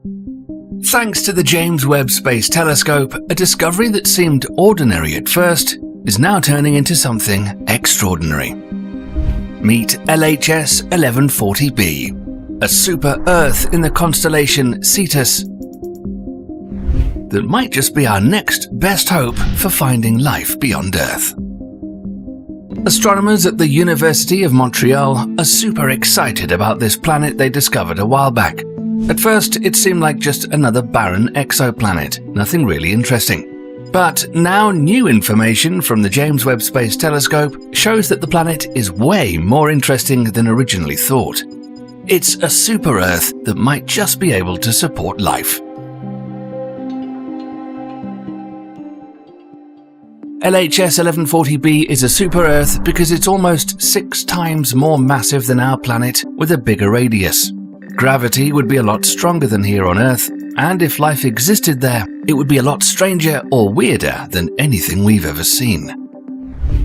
Thanks to the James Webb Space Telescope, a discovery that seemed ordinary at first is now turning into something extraordinary. Meet LHS 1140b, a super-Earth in the constellation Cetus that might just be our next best hope for finding life beyond Earth. Astronomers at the University of Montreal are super excited about this planet they discovered a while back. At first, it seemed like just another barren exoplanet, nothing really interesting. But now new information from the James Webb Space Telescope shows that the planet is way more interesting than originally thought. It's a super-Earth that might just be able to support life. LHS 1140b is a super-Earth because it's almost 6 times more massive than our planet with a bigger radius. Gravity would be a lot stronger than here on Earth, and if life existed there, it would be a lot stranger or weirder than anything we've ever seen.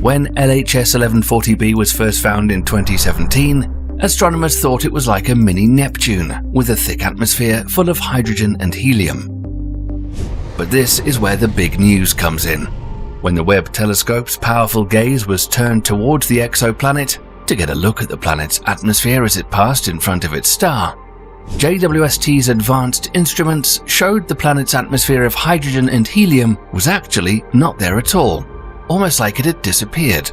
When LHS 1140b was first found in 2017, astronomers thought it was like a mini Neptune with a thick atmosphere full of hydrogen and helium. But this is where the big news comes in. When the Webb telescope's powerful gaze was turned towards the exoplanet to get a look at the planet's atmosphere as it passed in front of its star, JWST's advanced instruments showed the planet's atmosphere of hydrogen and helium was actually not there at all, almost like it had disappeared.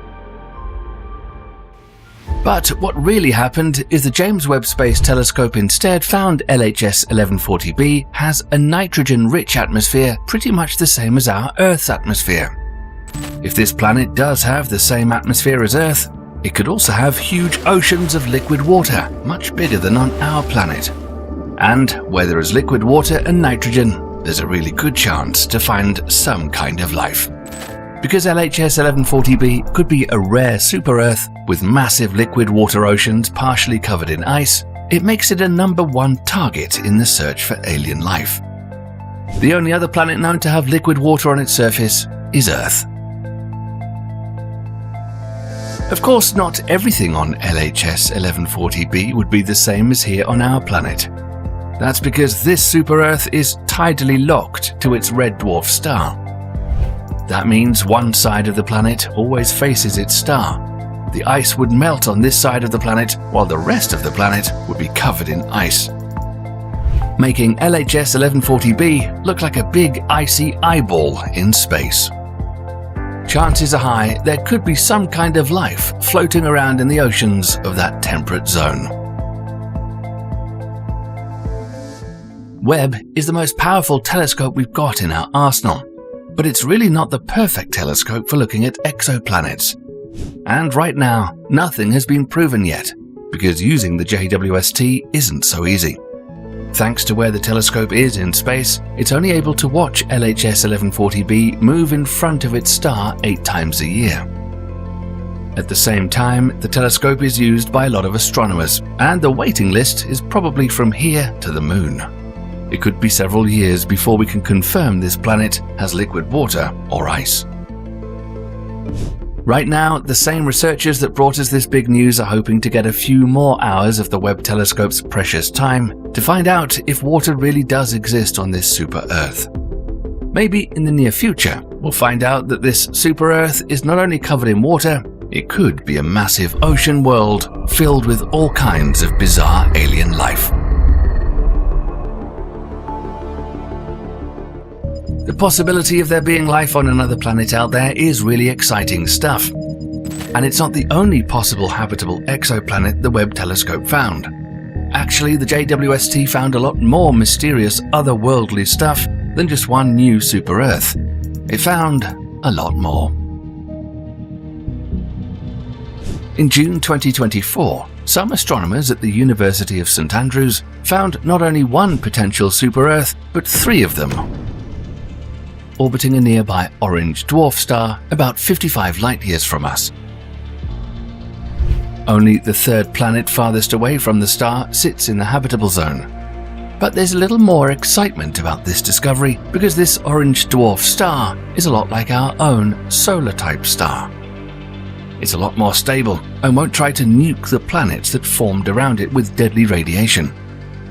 But what really happened is the James Webb Space Telescope instead found LHS 1140b has a nitrogen-rich atmosphere pretty much the same as our Earth's atmosphere. If this planet does have the same atmosphere as Earth, it could also have huge oceans of liquid water, much bigger than on our planet. And where there is liquid water and nitrogen, there's a really good chance to find some kind of life. Because LHS 1140b could be a rare super-Earth with massive liquid water oceans partially covered in ice, it makes it a #1 target in the search for alien life. The only other planet known to have liquid water on its surface is Earth. Of course, not everything on LHS 1140b would be the same as here on our planet. That's because this super-Earth is tidally locked to its red dwarf star. That means one side of the planet always faces its star. The ice would melt on this side of the planet, while the rest of the planet would be covered in ice, making LHS 1140b look like a big icy eyeball in space. Chances are high there could be some kind of life floating around in the oceans of that temperate zone. Webb is the most powerful telescope we've got in our arsenal, but it's really not the perfect telescope for looking at exoplanets. And right now, nothing has been proven yet, because using the JWST isn't so easy. Thanks to where the telescope is in space, it's only able to watch LHS 1140b move in front of its star 8 times a year. At the same time, the telescope is used by a lot of astronomers, and the waiting list is probably from here to the Moon. It could be several years before we can confirm this planet has liquid water or ice. Right now, the same researchers that brought us this big news are hoping to get a few more hours of the Webb telescope's precious time to find out if water really does exist on this super-Earth. Maybe in the near future, we'll find out that this super-Earth is not only covered in water, it could be a massive ocean world filled with all kinds of bizarre alien life. The possibility of there being life on another planet out there is really exciting stuff. And it's not the only possible habitable exoplanet the Webb telescope found. Actually, the JWST found a lot more mysterious otherworldly stuff than just one new super-Earth. It found a lot more. In June 2024, some astronomers at the University of St Andrews found not only one potential super-Earth, but 3 of them, orbiting a nearby orange dwarf star about 55 light-years from us. Only the 3rd planet farthest away from the star sits in the habitable zone. But there's a little more excitement about this discovery because this orange dwarf star is a lot like our own solar-type star. It's a lot more stable and won't try to nuke the planets that formed around it with deadly radiation.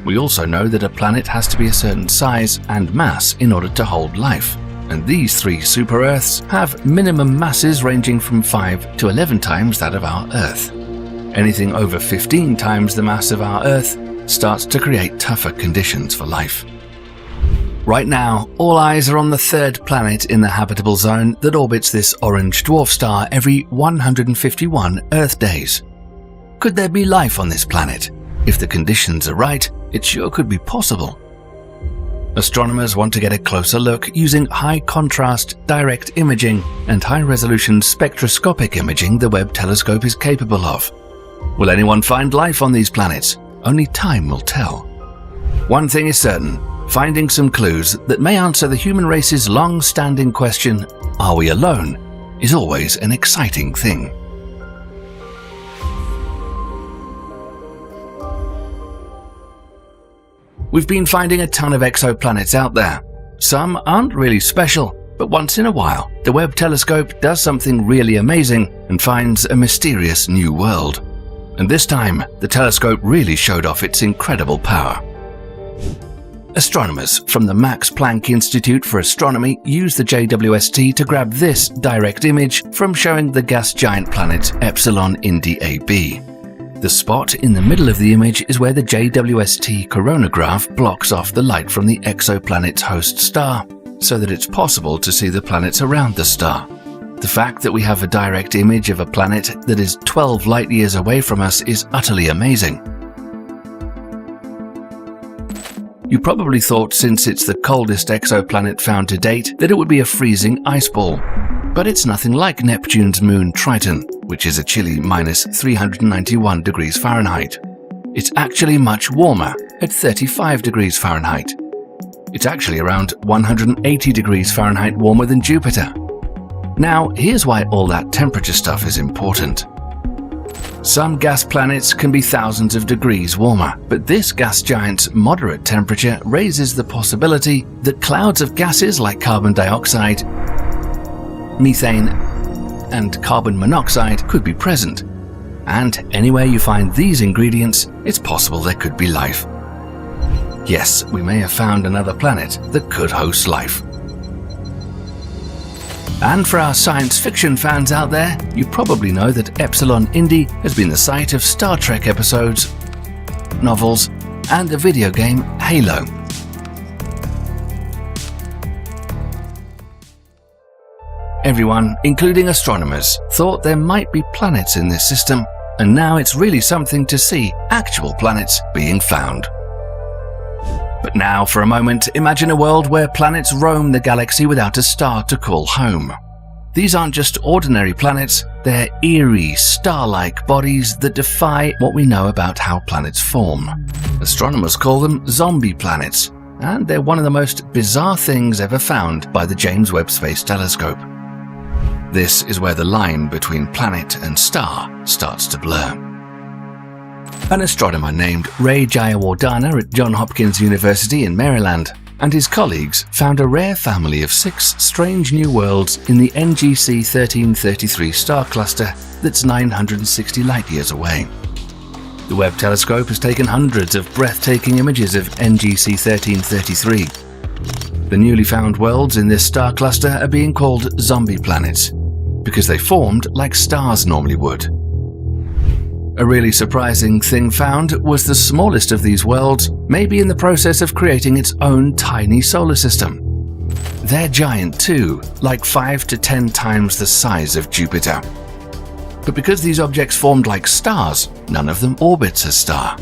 We also know that a planet has to be a certain size and mass in order to hold life, and these 3 super-Earths have minimum masses ranging from 5 to 11 times that of our Earth. Anything over 15 times the mass of our Earth starts to create tougher conditions for life. Right now, all eyes are on the 3rd planet in the habitable zone that orbits this orange dwarf star every 151 Earth days. Could there be life on this planet? If the conditions are right, it sure could be possible. Astronomers want to get a closer look using high-contrast direct imaging and high-resolution spectroscopic imaging the Webb Telescope is capable of. Will anyone find life on these planets? Only time will tell. One thing is certain, finding some clues that may answer the human race's long-standing question, are we alone, is always an exciting thing. We've been finding a ton of exoplanets out there. Some aren't really special, but once in a while, the Webb Telescope does something really amazing and finds a mysterious new world. And this time, the telescope really showed off its incredible power. Astronomers from the Max Planck Institute for Astronomy used the JWST to grab this direct image from showing the gas giant planet Epsilon Indi AB. The spot in the middle of the image is where the JWST coronagraph blocks off the light from the exoplanet's host star, so that it's possible to see the planets around the star. The fact that we have a direct image of a planet that is 12 light-years away from us is utterly amazing. You probably thought, since it's the coldest exoplanet found to date, that it would be a freezing ice ball. But it's nothing like Neptune's moon Triton, which is a chilly -391 degrees Fahrenheit. It's actually much warmer, at 35 degrees Fahrenheit. It's actually around 180 degrees Fahrenheit warmer than Jupiter. Now, here's why all that temperature stuff is important. Some gas planets can be thousands of degrees warmer, but this gas giant's moderate temperature raises the possibility that clouds of gases like carbon dioxide, methane, and carbon monoxide could be present. And anywhere you find these ingredients, it's possible there could be life. Yes, we may have found another planet that could host life. And for our science fiction fans out there, you probably know that Epsilon Indi has been the site of Star Trek episodes, novels, and the video game Halo. Everyone, including astronomers, thought there might be planets in this system, and now it's really something to see actual planets being found. But now, for a moment, imagine a world where planets roam the galaxy without a star to call home. These aren't just ordinary planets, they're eerie, star-like bodies that defy what we know about how planets form. Astronomers call them zombie planets, and they're one of the most bizarre things ever found by the James Webb Space Telescope. This is where the line between planet and star starts to blur. An astronomer named Ray Jayawardena at Johns Hopkins University in Maryland and his colleagues found a rare family of 6 strange new worlds in the NGC 1333 star cluster that's 960 light-years away. The Webb telescope has taken hundreds of breathtaking images of NGC 1333. The newly found worlds in this star cluster are being called zombie planets because they formed like stars normally would. A really surprising thing found was the smallest of these worlds may be in the process of creating its own tiny solar system. They're giant too, like 5 to 10 times the size of Jupiter. But because these objects formed like stars, none of them orbits a star.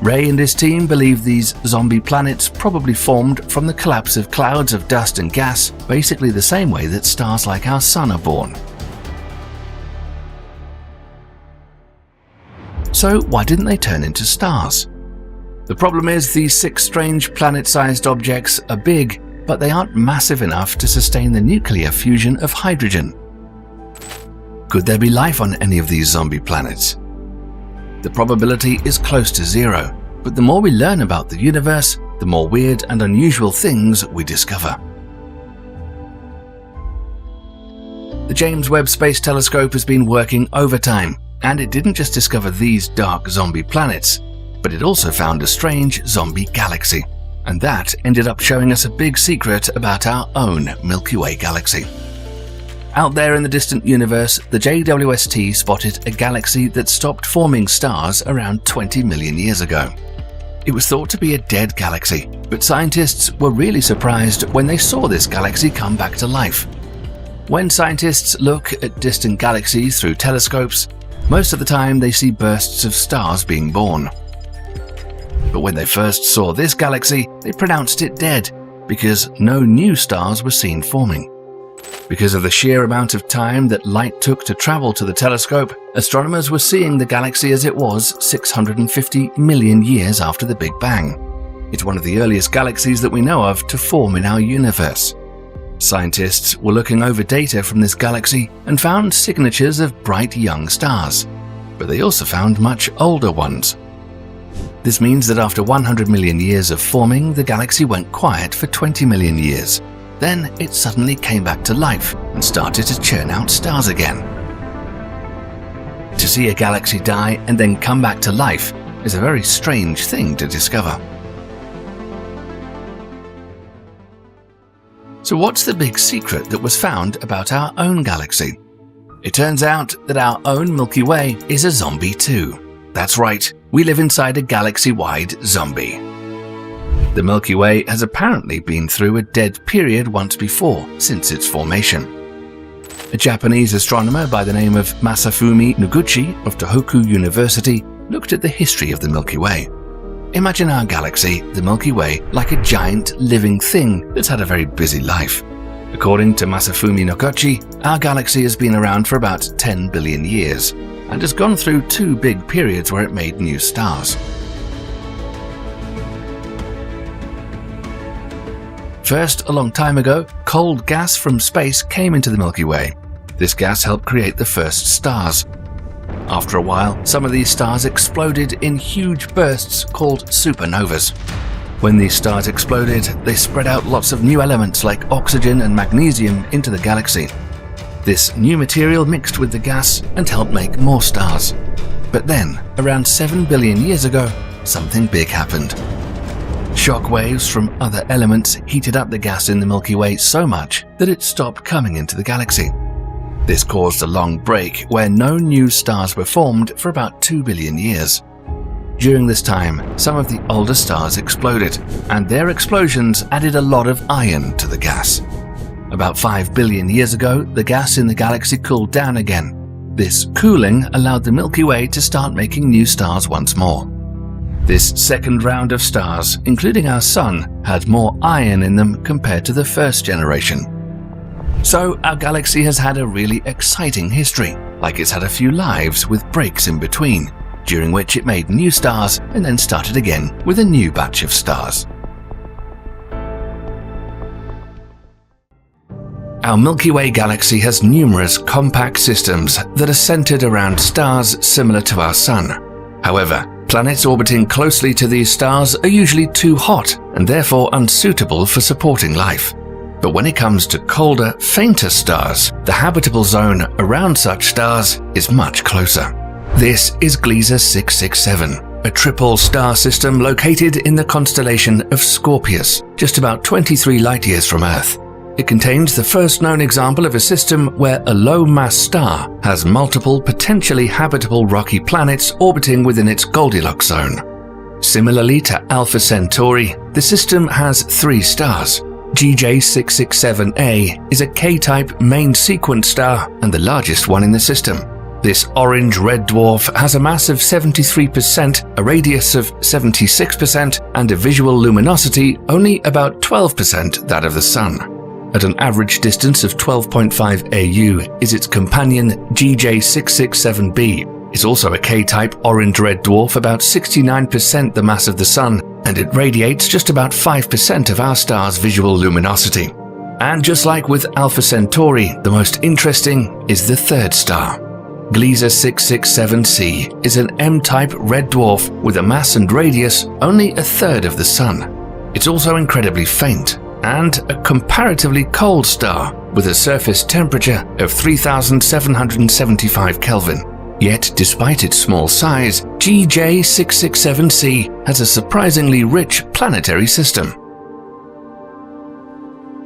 Ray and his team believe these zombie planets probably formed from the collapse of clouds of dust and gas, basically the same way that stars like our Sun are born. So why didn't they turn into stars? The problem is these 6 strange planet-sized objects are big, but they aren't massive enough to sustain the nuclear fusion of hydrogen. Could there be life on any of these zombie planets? The probability is close to 0, but the more we learn about the universe, the more weird and unusual things we discover. The James Webb Space Telescope has been working overtime, and it didn't just discover these dark zombie planets. but it also found a strange zombie galaxy. And that ended up showing us a big secret about our own Milky Way galaxy. Out there in the distant universe, the JWST spotted a galaxy that stopped forming stars around 20 million years ago. It was thought to be a dead galaxy, but scientists were really surprised when they saw this galaxy come back to life. When scientists look at distant galaxies through telescopes, most of the time they see bursts of stars being born. But when they first saw this galaxy, they pronounced it dead because no new stars were seen forming. Because of the sheer amount of time that light took to travel to the telescope, astronomers were seeing the galaxy as it was 650 million years after the Big Bang. It's one of the earliest galaxies that we know of to form in our universe. Scientists were looking over data from this galaxy and found signatures of bright young stars, but they also found much older ones. This means that after 100 million years of forming, the galaxy went quiet for 20 million years. Then it suddenly came back to life and started to churn out stars again. To see a galaxy die and then come back to life is a very strange thing to discover. So what's the big secret that was found about our own galaxy? It turns out that our own Milky Way is a zombie too. That's right, we live inside a galaxy-wide zombie. The Milky Way has apparently been through a dead period once before, since its formation. A Japanese astronomer by the name of Masafumi Noguchi of Tohoku University looked at the history of the Milky Way. Imagine our galaxy, the Milky Way, like a giant living thing that's had a very busy life. According to Masafumi Noguchi, our galaxy has been around for about 10 billion years and has gone through two big periods where it made new stars. First, a long time ago, cold gas from space came into the Milky Way. This gas helped create the first stars. After a while, some of these stars exploded in huge bursts called supernovas. When these stars exploded, they spread out lots of new elements like oxygen and magnesium into the galaxy. This new material mixed with the gas and helped make more stars. But then, around 7 billion years ago, something big happened. Shock waves from other elements heated up the gas in the Milky Way so much that it stopped coming into the galaxy. This caused a long break where no new stars were formed for about 2 billion years. During this time, some of the older stars exploded, and their explosions added a lot of iron to the gas. About 5 billion years ago, the gas in the galaxy cooled down again. This cooling allowed the Milky Way to start making new stars once more. This second round of stars, including our Sun, had more iron in them compared to the first generation. So our galaxy has had a really exciting history, like it's had a few lives with breaks in between, during which it made new stars and then started again with a new batch of stars. Our Milky Way galaxy has numerous compact systems that are centered around stars similar to our Sun. However, planets orbiting closely to these stars are usually too hot and therefore unsuitable for supporting life. But when it comes to colder, fainter stars, the habitable zone around such stars is much closer. This is Gliese 667, a triple star system located in the constellation of Scorpius, just about 23 light-years from Earth. It contains the first known example of a system where a low-mass star has multiple potentially habitable rocky planets orbiting within its Goldilocks zone. Similarly to Alpha Centauri, the system has 3 stars. GJ667a is a K-type main sequence star and the largest one in the system. This orange red dwarf has a mass of 73%, a radius of 76%, and a visual luminosity only about 12% that of the Sun. At an average distance of 12.5 AU is its companion GJ667b. It's also a K-type orange-red dwarf, about 69% the mass of the Sun, and it radiates just about 5% of our star's visual luminosity. And just like with Alpha Centauri, the most interesting is the third star. Gliese 667c is an M-type red dwarf with a mass and radius only a third of the Sun. It's also incredibly faint, and a comparatively cold star with a surface temperature of 3,775 Kelvin. Yet, despite its small size, GJ667c has a surprisingly rich planetary system.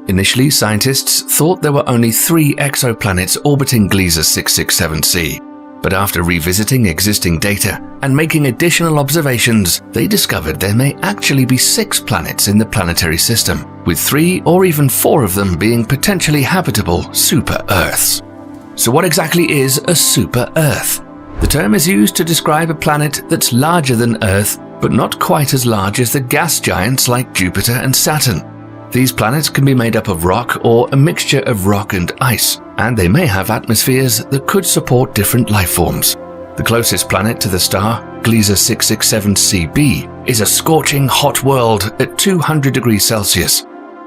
Initially, scientists thought there were only 3 exoplanets orbiting Gliese 667c, but after revisiting existing data and making additional observations, they discovered there may actually be 6 planets in the planetary system, with 3 or even 4 of them being potentially habitable super-Earths. So what exactly is a super-Earth? The term is used to describe a planet that's larger than Earth, but not quite as large as the gas giants like Jupiter and Saturn. These planets can be made up of rock or a mixture of rock and ice, and they may have atmospheres that could support different life forms. The closest planet to the star, Gliese 667cb, is a scorching hot world at 200 degrees Celsius.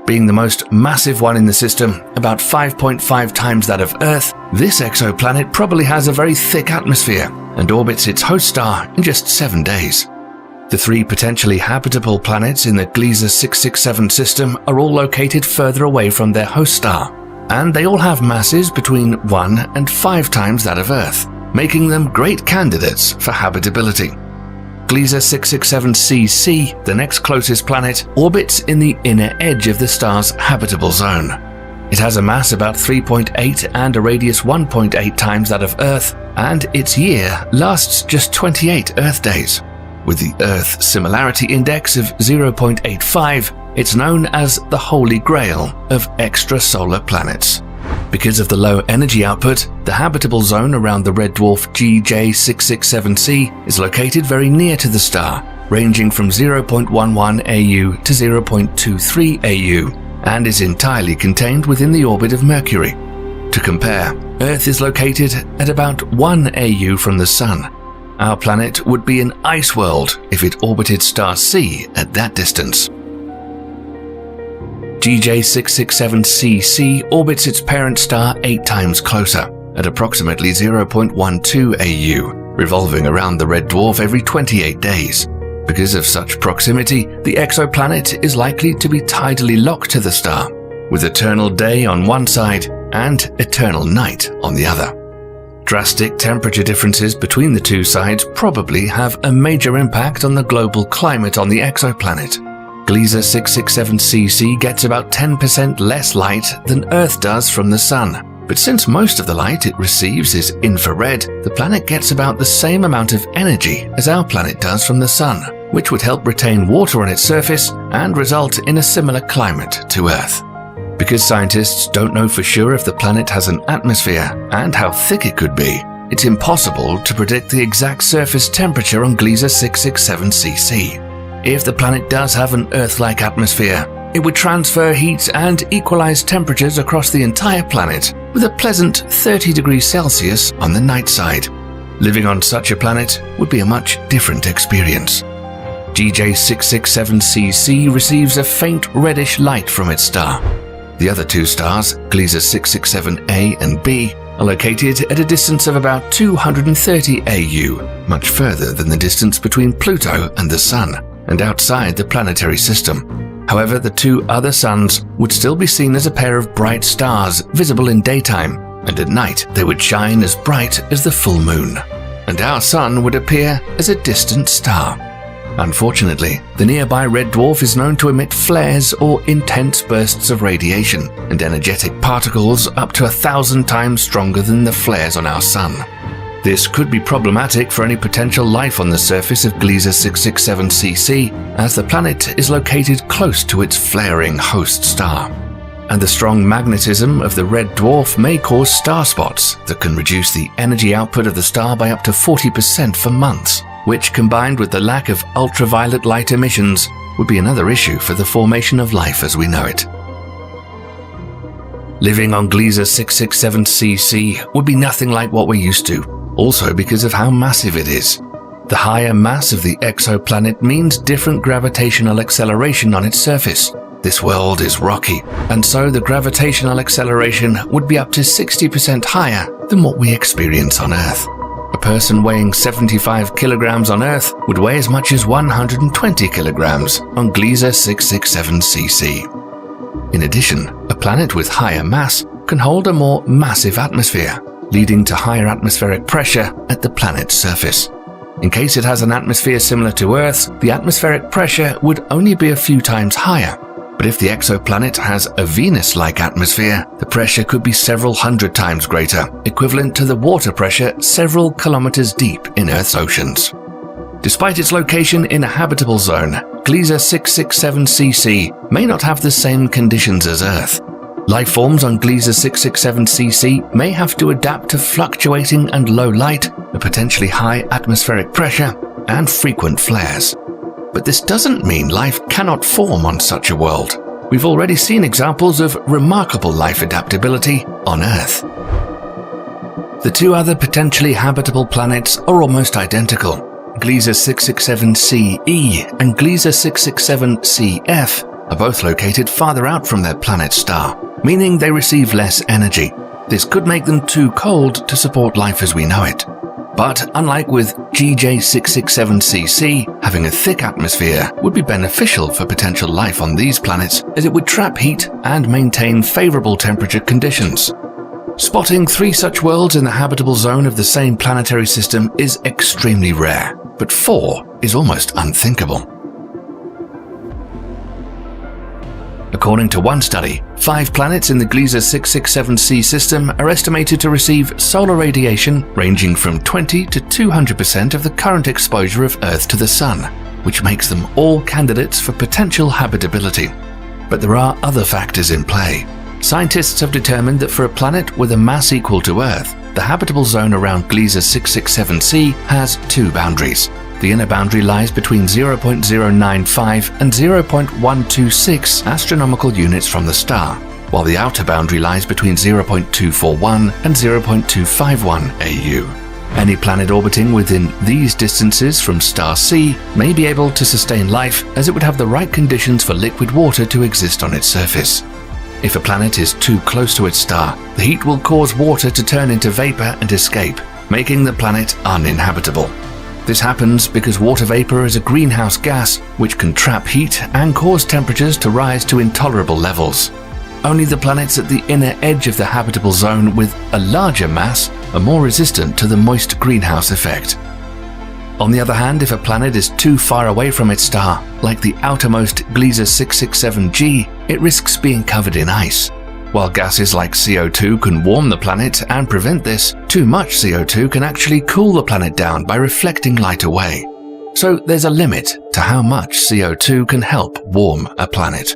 Being the most massive one in the system, about 5.5 times that of Earth, this exoplanet probably has a very thick atmosphere and orbits its host star in just 7 days. The 3 potentially habitable planets in the Gliese 667 system are all located further away from their host star, and they all have masses between 1 and 5 times that of Earth, making them great candidates for habitability. Gliese 667cc, the next closest planet, orbits in the inner edge of the star's habitable zone. It has a mass about 3.8 and a radius 1.8 times that of Earth, and its year lasts just 28 Earth days. With the Earth Similarity Index of 0.85, it's known as the Holy Grail of extrasolar planets. Because of the low energy output, the habitable zone around the red dwarf GJ667c is located very near to the star, ranging from 0.11 AU to 0.23 AU, and is entirely contained within the orbit of Mercury. To compare, Earth is located at about 1 AU from the Sun. Our planet would be an ice world if it orbited star C at that distance. GJ667cc orbits its parent star 8 times closer, at approximately 0.12 AU, revolving around the red dwarf every 28 days. Because of such proximity, the exoplanet is likely to be tidally locked to the star, with eternal day on one side and eternal night on the other. Drastic temperature differences between the two sides probably have a major impact on the global climate on the exoplanet. Gliese 667cc gets about 10% less light than Earth does from the Sun, but since most of the light it receives is infrared, the planet gets about the same amount of energy as our planet does from the Sun, which would help retain water on its surface and result in a similar climate to Earth. Because scientists don't know for sure if the planet has an atmosphere and how thick it could be, it's impossible to predict the exact surface temperature on Gliese 667cc. If the planet does have an Earth-like atmosphere, it would transfer heat and equalize temperatures across the entire planet with a pleasant 30 degrees Celsius on the night side. Living on such a planet would be a much different experience. GJ667cc receives a faint reddish light from its star. The other 2 stars, Gliese 667a and b, are located at a distance of about 230 AU, much further than the distance between Pluto and the Sun, and outside the planetary system. However, the 2 other suns would still be seen as a pair of bright stars visible in daytime, and at night they would shine as bright as the full moon. And our Sun would appear as a distant star. Unfortunately, the nearby red dwarf is known to emit flares or intense bursts of radiation and energetic particles up to 1,000 times stronger than the flares on our Sun. This could be problematic for any potential life on the surface of Gliese 667cc, as the planet is located close to its flaring host star. And the strong magnetism of the red dwarf may cause star spots that can reduce the energy output of the star by up to 40% for months, which, combined with the lack of ultraviolet light emissions, would be another issue for the formation of life as we know it. Living on Gliese 667cc would be nothing like what we're used to, also because of how massive it is. The higher mass of the exoplanet means different gravitational acceleration on its surface. This world is rocky, and so the gravitational acceleration would be up to 60% higher than what we experience on Earth. A person weighing 75 kilograms on Earth would weigh as much as 120 kilograms on Gliese 667cc. In addition, a planet with higher mass can hold a more massive atmosphere, leading to higher atmospheric pressure at the planet's surface. In case it has an atmosphere similar to Earth's, the atmospheric pressure would only be a few times higher. But if the exoplanet has a Venus-like atmosphere, the pressure could be several hundred times greater, equivalent to the water pressure several kilometers deep in Earth's oceans. Despite its location in a habitable zone, Gliese 667cc may not have the same conditions as Earth. Life forms on Gliese 667cc may have to adapt to fluctuating and low light, a potentially high atmospheric pressure, and frequent flares. But this doesn't mean life cannot form on such a world. We've already seen examples of remarkable life adaptability on Earth. The two other potentially habitable planets are almost identical. Gliese 667ce and Gliese 667cf are both located farther out from their planet star, meaning they receive less energy. This could make them too cold to support life as we know it. But unlike with GJ 667cc, having a thick atmosphere would be beneficial for potential life on these planets, as it would trap heat and maintain favorable temperature conditions. Spotting 3 such worlds in the habitable zone of the same planetary system is extremely rare, but 4 is almost unthinkable. According to one study, 5 planets in the Gliese 667c system are estimated to receive solar radiation ranging from 20 to 200% of the current exposure of Earth to the Sun, which makes them all candidates for potential habitability. But there are other factors in play. Scientists have determined that for a planet with a mass equal to Earth, the habitable zone around Gliese 667c has 2 boundaries. The inner boundary lies between 0.095 and 0.126 astronomical units from the star, while the outer boundary lies between 0.241 and 0.251 AU. Any planet orbiting within these distances from star C may be able to sustain life, as it would have the right conditions for liquid water to exist on its surface. If a planet is too close to its star, the heat will cause water to turn into vapor and escape, making the planet uninhabitable. This happens because water vapor is a greenhouse gas which can trap heat and cause temperatures to rise to intolerable levels. Only the planets at the inner edge of the habitable zone with a larger mass are more resistant to the moist greenhouse effect. On the other hand, if a planet is too far away from its star, like the outermost Gliese 667g, it risks being covered in ice. While gases like CO2 can warm the planet and prevent this, too much CO2 can actually cool the planet down by reflecting light away. So there's a limit to how much CO2 can help warm a planet.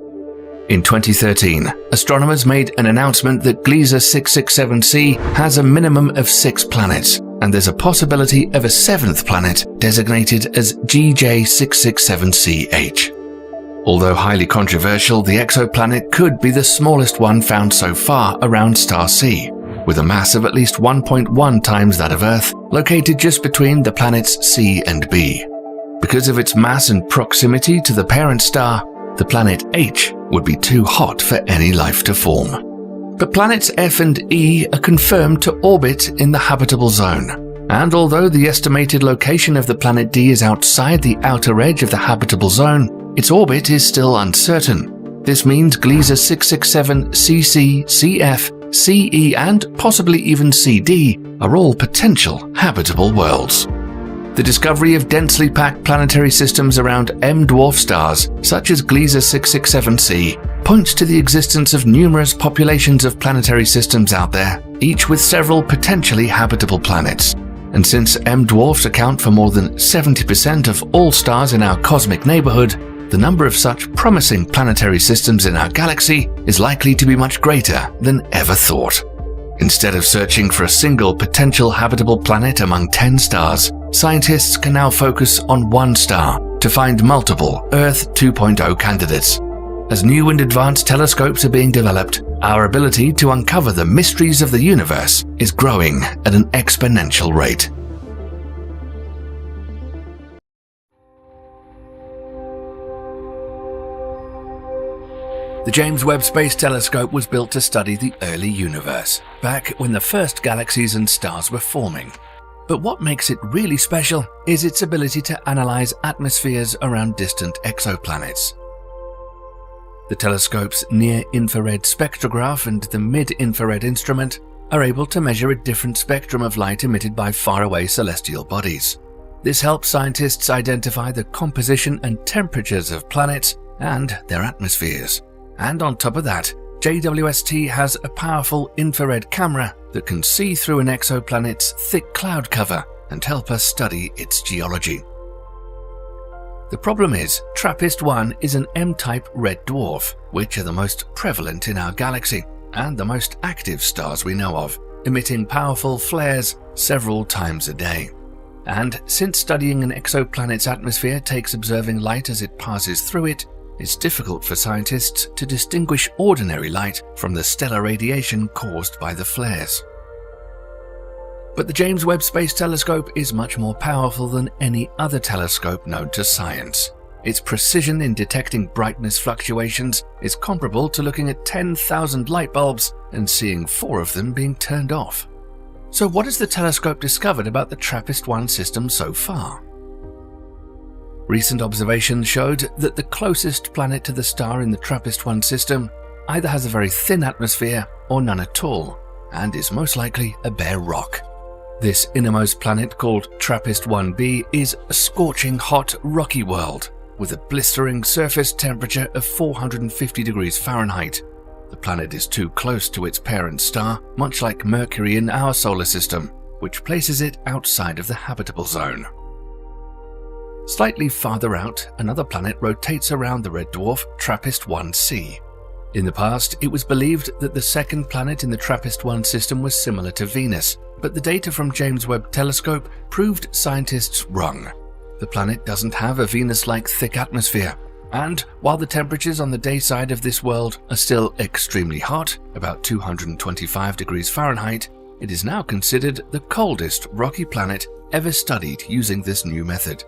In 2013, astronomers made an announcement that Gliese 667c has a minimum of 6 planets, and there's a possibility of a 7th planet designated as GJ 667ch. Although highly controversial, the exoplanet could be the smallest one found so far around star C, with a mass of at least 1.1 times that of Earth, located just between the planets C and B. Because of its mass and proximity to the parent star, the planet H would be too hot for any life to form. But planets F and E are confirmed to orbit in the habitable zone, and although the estimated location of the planet D is outside the outer edge of the habitable zone, its orbit is still uncertain. This means Gliese 667 CC, CF, CE and possibly even CD are all potential habitable worlds. The discovery of densely packed planetary systems around M-dwarf stars, such as Gliese 667c, points to the existence of numerous populations of planetary systems out there, each with several potentially habitable planets. And since M-dwarfs account for more than 70% of all stars in our cosmic neighborhood, the number of such promising planetary systems in our galaxy is likely to be much greater than ever thought. Instead of searching for a single potential habitable planet among 10 stars, scientists can now focus on one star to find multiple Earth 2.0 candidates. As new and advanced telescopes are being developed, our ability to uncover the mysteries of the universe is growing at an exponential rate. The James Webb Space Telescope was built to study the early universe, back when the first galaxies and stars were forming. But what makes it really special is its ability to analyze atmospheres around distant exoplanets. The telescope's near-infrared spectrograph and the mid-infrared instrument are able to measure a different spectrum of light emitted by faraway celestial bodies. This helps scientists identify the composition and temperatures of planets and their atmospheres. And on top of that, JWST has a powerful infrared camera that can see through an exoplanet's thick cloud cover and help us study its geology. The problem is, TRAPPIST-1 is an M-type red dwarf, which are the most prevalent in our galaxy and the most active stars we know of, emitting powerful flares several times a day. And since studying an exoplanet's atmosphere takes observing light as it passes through it, it's difficult for scientists to distinguish ordinary light from the stellar radiation caused by the flares. But the James Webb Space Telescope is much more powerful than any other telescope known to science. Its precision in detecting brightness fluctuations is comparable to looking at 10,000 light bulbs and seeing 4 of them being turned off. So what has the telescope discovered about the TRAPPIST-1 system so far? Recent observations showed that the closest planet to the star in the TRAPPIST-1 system either has a very thin atmosphere or none at all, and is most likely a bare rock. This innermost planet, called TRAPPIST-1b, is a scorching hot rocky world with a blistering surface temperature of 450 degrees Fahrenheit. The planet is too close to its parent star, much like Mercury in our solar system, which places it outside of the habitable zone. Slightly farther out, another planet rotates around the red dwarf, TRAPPIST-1c. In the past, it was believed that the second planet in the TRAPPIST-1 system was similar to Venus, but the data from James Webb Telescope proved scientists wrong. The planet doesn't have a Venus-like thick atmosphere, and while the temperatures on the day side of this world are still extremely hot, about 225 degrees Fahrenheit, it is now considered the coldest rocky planet ever studied using this new method.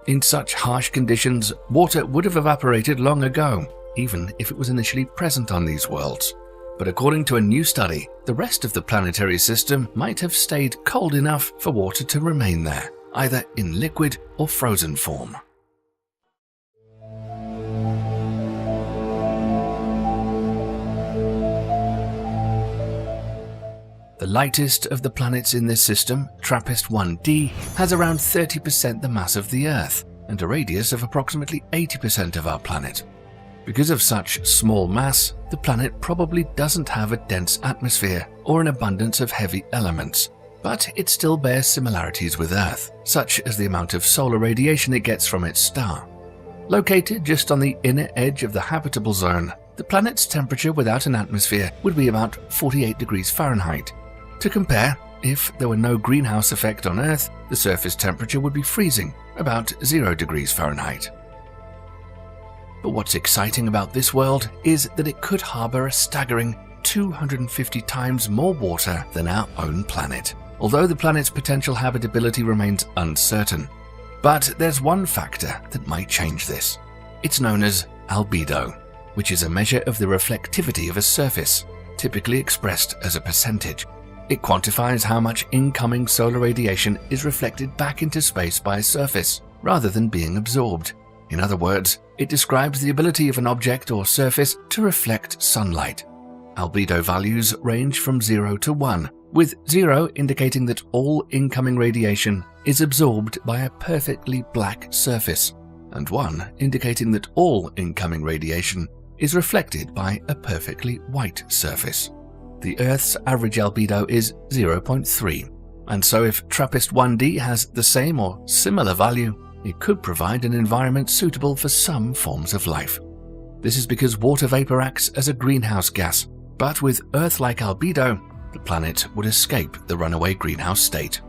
In such harsh conditions, water would have evaporated long ago, even if it was initially present on these worlds. But according to a new study, the rest of the planetary system might have stayed cold enough for water to remain there, either in liquid or frozen form. The lightest of the planets in this system, TRAPPIST-1d, has around 30% the mass of the Earth and a radius of approximately 80% of our planet. Because of such small mass, the planet probably doesn't have a dense atmosphere or an abundance of heavy elements, but it still bears similarities with Earth, such as the amount of solar radiation it gets from its star. Located just on the inner edge of the habitable zone, the planet's temperature without an atmosphere would be about 48 degrees Fahrenheit. To compare, if there were no greenhouse effect on Earth, the surface temperature would be freezing, about 0 degrees Fahrenheit. But what's exciting about this world is that it could harbor a staggering 250 times more water than our own planet, although the planet's potential habitability remains uncertain. But there's one factor that might change this. It's known as albedo, which is a measure of the reflectivity of a surface, typically expressed as a percentage. It quantifies how much incoming solar radiation is reflected back into space by a surface, rather than being absorbed. In other words, it describes the ability of an object or surface to reflect sunlight. Albedo values range from 0 to 1, with 0 indicating that all incoming radiation is absorbed by a perfectly black surface, and 1 indicating that all incoming radiation is reflected by a perfectly white surface. The Earth's average albedo is 0.3, and so if TRAPPIST-1d has the same or similar value, it could provide an environment suitable for some forms of life. This is because water vapor acts as a greenhouse gas, but with Earth-like albedo, the planet would escape the runaway greenhouse state.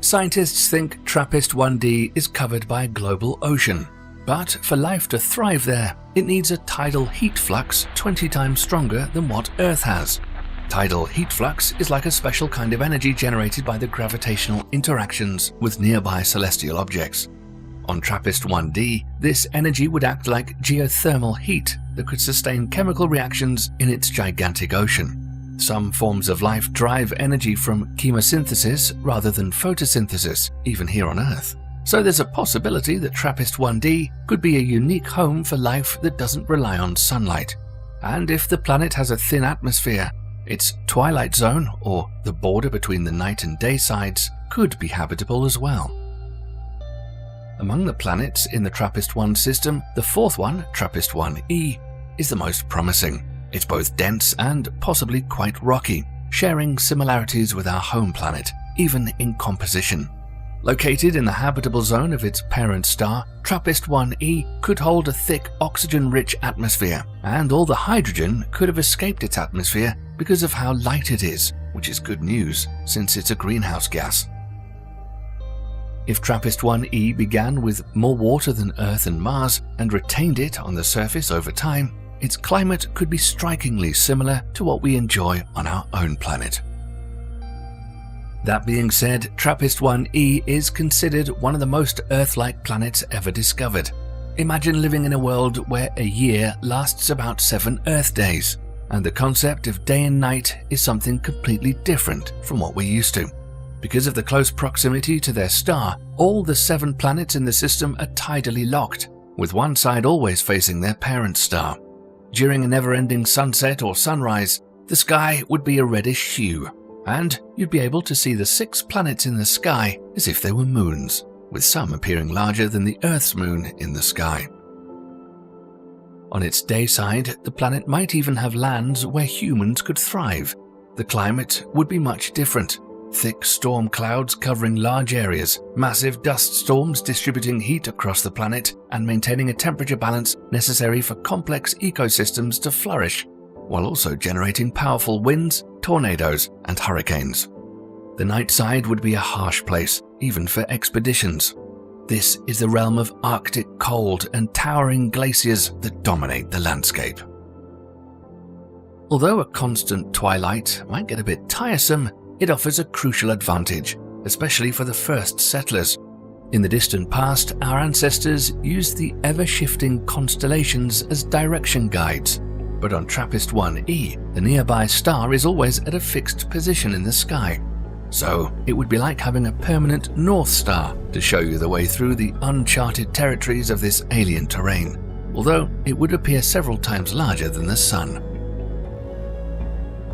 Scientists think TRAPPIST-1d is covered by a global ocean, but for life to thrive there, it needs a tidal heat flux 20 times stronger than what Earth has. Tidal heat flux is like a special kind of energy generated by the gravitational interactions with nearby celestial objects. On TRAPPIST-1d, this energy would act like geothermal heat that could sustain chemical reactions in its gigantic ocean. Some forms of life derive energy from chemosynthesis rather than photosynthesis, even here on Earth. So there's a possibility that TRAPPIST-1d could be a unique home for life that doesn't rely on sunlight. and if the planet has a thin atmosphere, its twilight zone, or the border between the night and day sides, could be habitable as well. Among the planets in the TRAPPIST-1 system, the fourth one, TRAPPIST-1e, is the most promising. It's both dense and possibly quite rocky, sharing similarities with our home planet, even in composition. Located in the habitable zone of its parent star, TRAPPIST-1e could hold a thick oxygen-rich atmosphere, and all the hydrogen could have escaped its atmosphere because of how light it is, which is good news since it's a greenhouse gas. If TRAPPIST-1e began with more water than Earth and Mars and retained it on the surface over time, its climate could be strikingly similar to what we enjoy on our own planet. That being said, TRAPPIST-1e is considered one of the most Earth-like planets ever discovered. Imagine living in a world where a year lasts about 7 Earth days, and the concept of day and night is something completely different from what we're used to. Because of the close proximity to their star, all the 7 planets in the system are tidally locked, with one side always facing their parent star. During a never-ending sunset or sunrise, the sky would be a reddish hue, and you'd be able to see the 6 planets in the sky as if they were moons, with some appearing larger than the Earth's moon in the sky. On its day side, the planet might even have lands where humans could thrive. The climate would be much different. Thick storm clouds covering large areas, massive dust storms distributing heat across the planet and maintaining a temperature balance necessary for complex ecosystems to flourish, while also generating powerful winds, tornadoes, and hurricanes. The night side would be a harsh place, even for expeditions. This is the realm of Arctic cold and towering glaciers that dominate the landscape. Although a constant twilight might get a bit tiresome, it offers a crucial advantage, especially for the first settlers. In the distant past, our ancestors used the ever-shifting constellations as direction guides, but on TRAPPIST-1e, the nearby star is always at a fixed position in the sky. So it would be like having a permanent North Star to show you the way through the uncharted territories of this alien terrain, although it would appear several times larger than the Sun.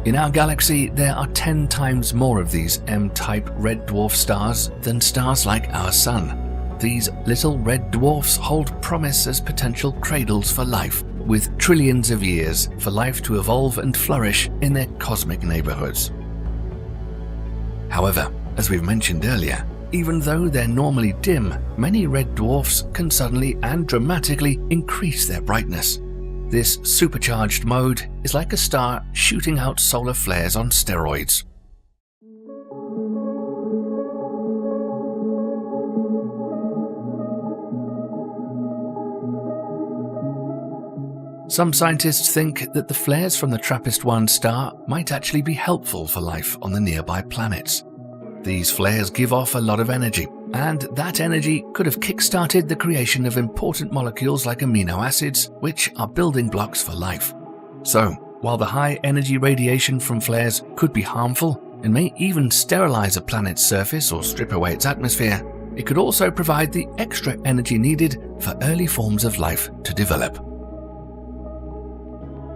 In our galaxy, there are 10 times more of these M-type red dwarf stars than stars like our Sun. These little red dwarfs hold promise as potential cradles for life, with trillions of years for life to evolve and flourish in their cosmic neighborhoods. However, as we've mentioned earlier, even though they're normally dim, many red dwarfs can suddenly and dramatically increase their brightness. This supercharged mode is like a star shooting out solar flares on steroids. Some scientists think that the flares from the TRAPPIST-1 star might actually be helpful for life on the nearby planets. These flares give off a lot of energy, and that energy could have kick-started the creation of important molecules like amino acids, which are building blocks for life. So, while the high-energy radiation from flares could be harmful and may even sterilize a planet's surface or strip away its atmosphere, it could also provide the extra energy needed for early forms of life to develop.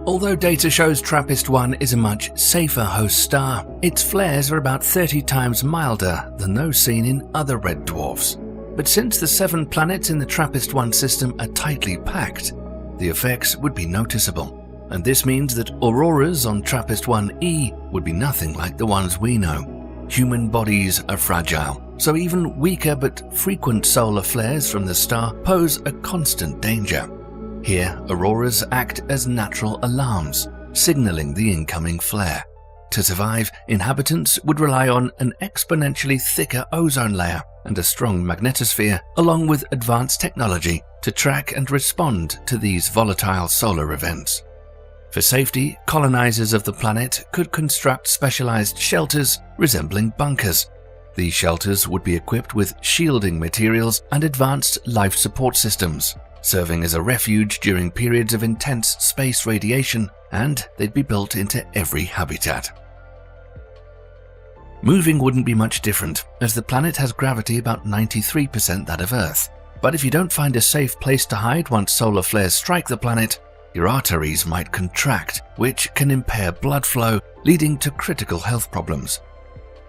Although data shows TRAPPIST-1 is a much safer host star, its flares are about 30 times milder than those seen in other red dwarfs. But since the 7 planets in the TRAPPIST-1 system are tightly packed, the effects would be noticeable. And this means that auroras on TRAPPIST-1e would be nothing like the ones we know. Human bodies are fragile, so even weaker but frequent solar flares from the star pose a constant danger. Here, auroras act as natural alarms, signaling the incoming flare. To survive, inhabitants would rely on an exponentially thicker ozone layer and a strong magnetosphere, along with advanced technology to track and respond to these volatile solar events. For safety, colonizers of the planet could construct specialized shelters resembling bunkers. These shelters would be equipped with shielding materials and advanced life support systems, serving as a refuge during periods of intense space radiation, and they'd be built into every habitat. Moving wouldn't be much different, as the planet has gravity about 93% that of Earth. But if you don't find a safe place to hide once solar flares strike the planet, your arteries might contract, which can impair blood flow, leading to critical health problems.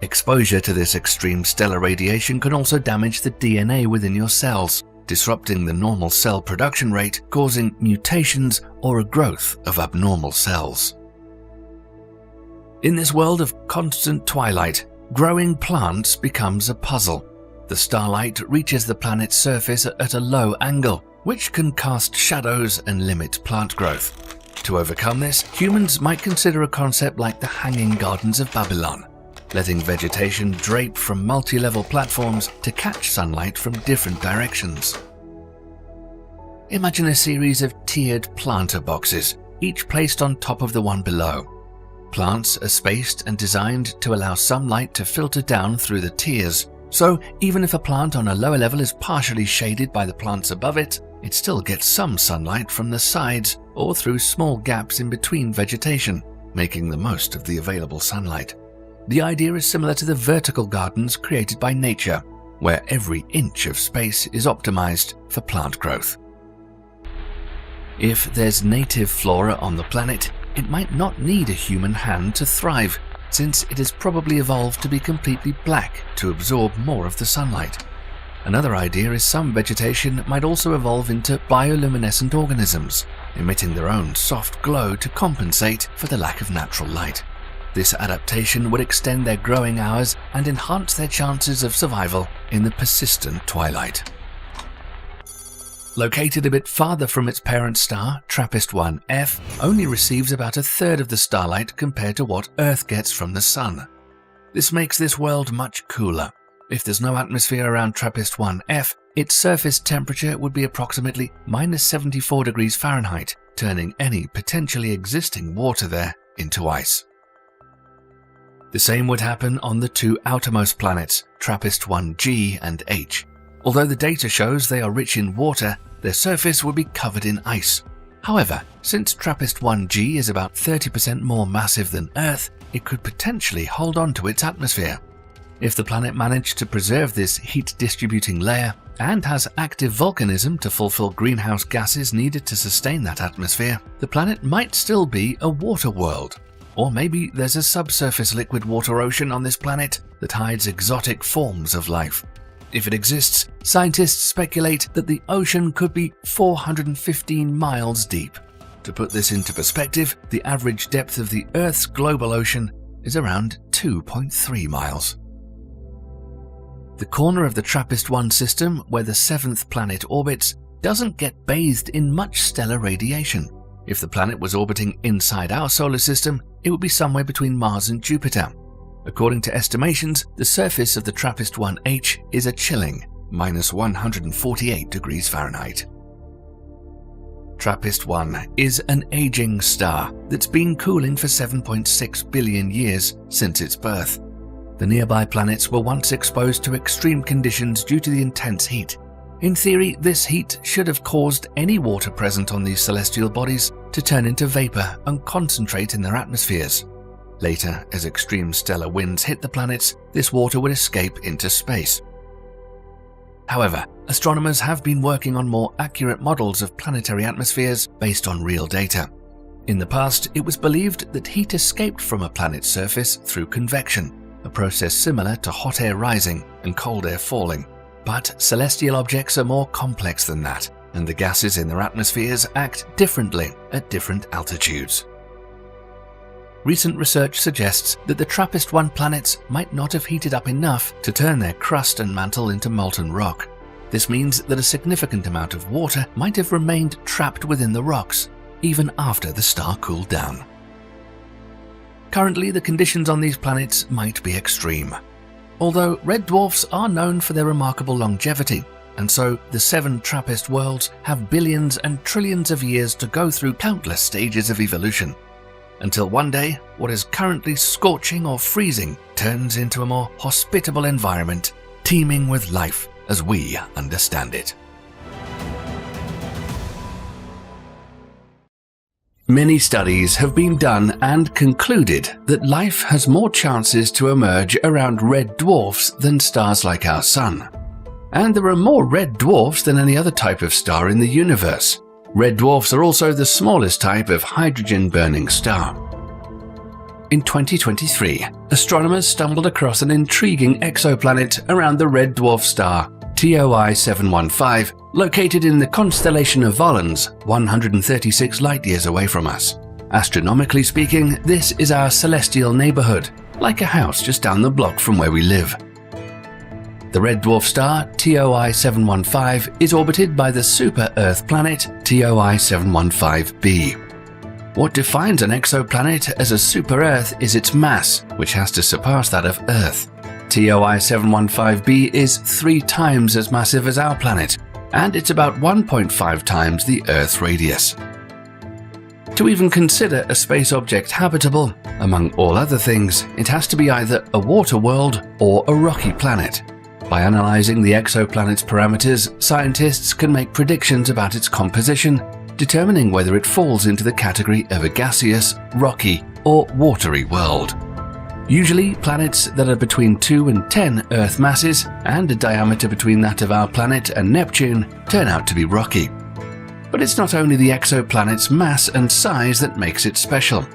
Exposure to this extreme stellar radiation can also damage the DNA within your cells, disrupting the normal cell production rate, causing mutations or a growth of abnormal cells. In this world of constant twilight, growing plants becomes a puzzle. The starlight reaches the planet's surface at a low angle, which can cast shadows and limit plant growth. To overcome this, humans might consider a concept like the Hanging Gardens of Babylon, letting vegetation drape from multi-level platforms to catch sunlight from different directions. Imagine a series of tiered planter boxes, each placed on top of the one below. Plants are spaced and designed to allow sunlight to filter down through the tiers, so even if a plant on a lower level is partially shaded by the plants above it, it still gets some sunlight from the sides or through small gaps in between vegetation, making the most of the available sunlight. The idea is similar to the vertical gardens created by nature, where every inch of space is optimized for plant growth. If there's native flora on the planet, it might not need a human hand to thrive, since it has probably evolved to be completely black to absorb more of the sunlight. Another idea is some vegetation might also evolve into bioluminescent organisms, emitting their own soft glow to compensate for the lack of natural light. This adaptation would extend their growing hours and enhance their chances of survival in the persistent twilight. Located a bit farther from its parent star, TRAPPIST-1F only receives about a third of the starlight compared to what Earth gets from the Sun. This makes this world much cooler. If there's no atmosphere around TRAPPIST-1F, its surface temperature would be approximately -74 degrees Fahrenheit, turning any potentially existing water there into ice. The same would happen on the two outermost planets, TRAPPIST-1G and H. Although the data shows they are rich in water, their surface would be covered in ice. However, since TRAPPIST-1G is about 30% more massive than Earth, it could potentially hold on to its atmosphere. If the planet managed to preserve this heat-distributing layer and has active volcanism to fulfill greenhouse gases needed to sustain that atmosphere, the planet might still be a water world. Or maybe there's a subsurface liquid water ocean on this planet that hides exotic forms of life. If it exists, scientists speculate that the ocean could be 415 miles deep. To put this into perspective, the average depth of the Earth's global ocean is around 2.3 miles. The corner of the TRAPPIST-1 system where the seventh planet orbits doesn't get bathed in much stellar radiation. If the planet was orbiting inside our solar system, it would be somewhere between Mars and Jupiter. According to estimations, the surface of the TRAPPIST-1H is a chilling -148 degrees Fahrenheit. TRAPPIST-1 is an aging star that's been cooling for 7.6 billion years since its birth. The nearby planets were once exposed to extreme conditions due to the intense heat. In theory, this heat should have caused any water present on these celestial bodies to turn into vapor and concentrate in their atmospheres. Later, as extreme stellar winds hit the planets, this water would escape into space. However, astronomers have been working on more accurate models of planetary atmospheres based on real data. In the past, it was believed that heat escaped from a planet's surface through convection, a process similar to hot air rising and cold air falling. But celestial objects are more complex than that, and the gases in their atmospheres act differently at different altitudes. Recent research suggests that the TRAPPIST-1 planets might not have heated up enough to turn their crust and mantle into molten rock. This means that a significant amount of water might have remained trapped within the rocks, even after the star cooled down. Currently, the conditions on these planets might be extreme. Although red dwarfs are known for their remarkable longevity, and so the 7 TRAPPIST worlds have billions and trillions of years to go through countless stages of evolution. Until one day, what is currently scorching or freezing turns into a more hospitable environment, teeming with life as we understand it. Many studies have been done and concluded that life has more chances to emerge around red dwarfs than stars like our Sun. And there are more red dwarfs than any other type of star in the universe. Red dwarfs are also the smallest type of hydrogen-burning star. In 2023, astronomers stumbled across an intriguing exoplanet around the red dwarf star TOI 715, located in the constellation of Volans, 136 light-years away from us. Astronomically speaking, this is our celestial neighborhood, like a house just down the block from where we live. The red dwarf star TOI 715 is orbited by the super-Earth planet TOI 715b. What defines an exoplanet as a super-Earth is its mass, which has to surpass that of Earth. TOI 715b is 3 times as massive as our planet, and it's about 1.5 times the Earth's radius. To even consider a space object habitable, among all other things, it has to be either a water world or a rocky planet. By analyzing the exoplanet's parameters, scientists can make predictions about its composition, determining whether it falls into the category of a gaseous, rocky, or watery world. Usually, planets that are between 2 and 10 Earth masses, and a diameter between that of our planet and Neptune, turn out to be rocky. But it's not only the exoplanet's mass and size that makes it special.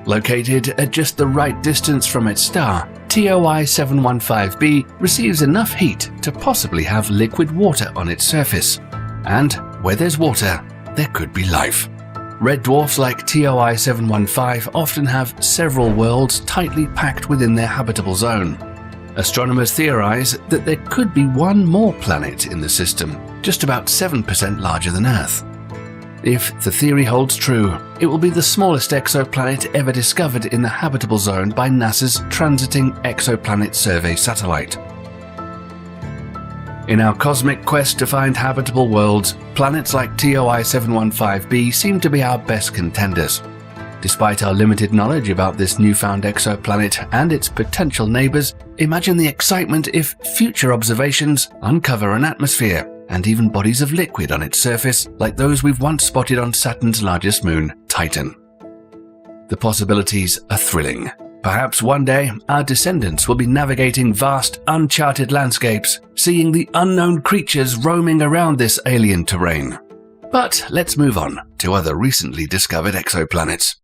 Located at just the right distance from its star, TOI 715b receives enough heat to possibly have liquid water on its surface. And where there's water, there could be life. Red dwarfs like TOI 715 often have several worlds tightly packed within their habitable zone. Astronomers theorize that there could be one more planet in the system, just about 7% larger than Earth. If the theory holds true, it will be the smallest exoplanet ever discovered in the habitable zone by NASA's Transiting Exoplanet Survey satellite. In our cosmic quest to find habitable worlds, planets like TOI 715b seem to be our best contenders. Despite our limited knowledge about this newfound exoplanet and its potential neighbors, imagine the excitement if future observations uncover an atmosphere and even bodies of liquid on its surface like those we've once spotted on Saturn's largest moon, Titan. The possibilities are thrilling. Perhaps one day, our descendants will be navigating vast, uncharted landscapes, seeing the unknown creatures roaming around this alien terrain. But let's move on to other recently discovered exoplanets.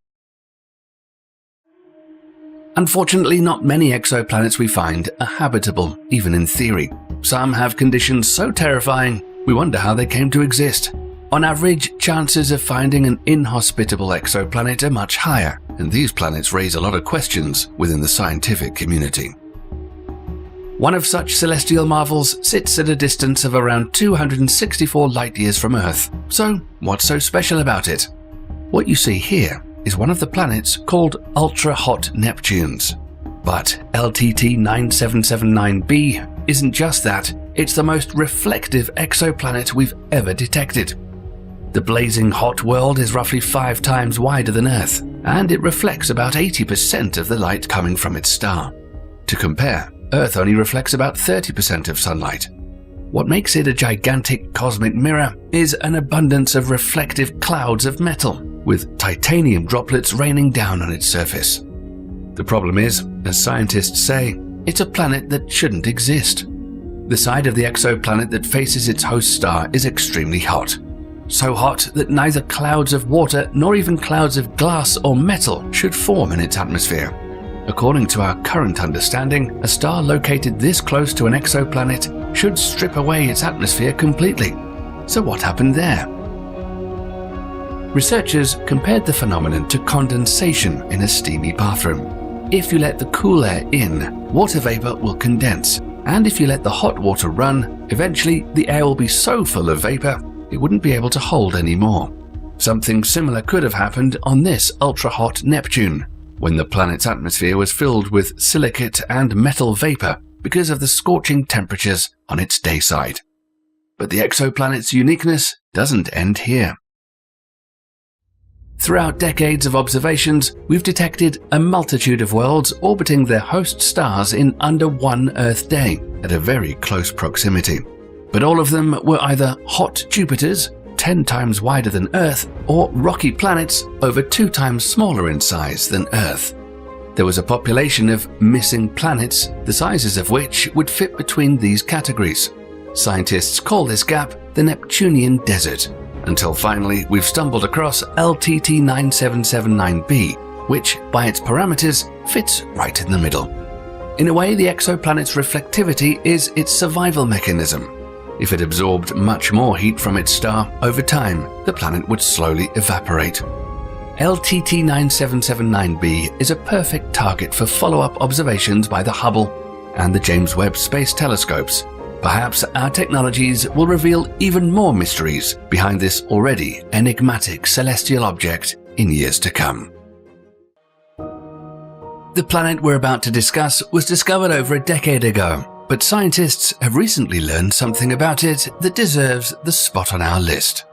Unfortunately, not many exoplanets we find are habitable, even in theory. Some have conditions so terrifying, we wonder how they came to exist. On average, chances of finding an inhospitable exoplanet are much higher, and these planets raise a lot of questions within the scientific community. One of such celestial marvels sits at a distance of around 264 light-years from Earth. So, what's so special about it? What you see here is one of the planets called ultra-hot Neptunes. But LTT 9779b isn't just that, it's the most reflective exoplanet we've ever detected. The blazing hot world is roughly 5 times wider than Earth, and it reflects about 80% of the light coming from its star. To compare, Earth only reflects about 30% of sunlight. What makes it a gigantic cosmic mirror is an abundance of reflective clouds of metal, with titanium droplets raining down on its surface. The problem is, as scientists say, it's a planet that shouldn't exist. The side of the exoplanet that faces its host star is extremely hot. So hot that neither clouds of water nor even clouds of glass or metal should form in its atmosphere. According to our current understanding, a star located this close to an exoplanet should strip away its atmosphere completely. So what happened there? Researchers compared the phenomenon to condensation in a steamy bathroom. If you let the cool air in, water vapor will condense, and if you let the hot water run, eventually the air will be so full of vapor it wouldn't be able to hold any more. Something similar could have happened on this ultra-hot Neptune, when the planet's atmosphere was filled with silicate and metal vapor because of the scorching temperatures on its day side. But the exoplanet's uniqueness doesn't end here. Throughout decades of observations, we've detected a multitude of worlds orbiting their host stars in under 1 Earth day at a very close proximity. But all of them were either hot Jupiters, 10 times wider than Earth, or rocky planets over 2 times smaller in size than Earth. There was a population of missing planets, the sizes of which would fit between these categories. Scientists call this gap the Neptunian Desert, until finally we've stumbled across LTT 9779b, which, by its parameters, fits right in the middle. In a way, the exoplanet's reflectivity is its survival mechanism. If it absorbed much more heat from its star, over time, the planet would slowly evaporate. LTT 9779b is a perfect target for follow-up observations by the Hubble and the James Webb Space Telescopes. Perhaps our technologies will reveal even more mysteries behind this already enigmatic celestial object in years to come. The planet we're about to discuss was discovered over a decade ago, but scientists have recently learned something about it that deserves the spot on our list.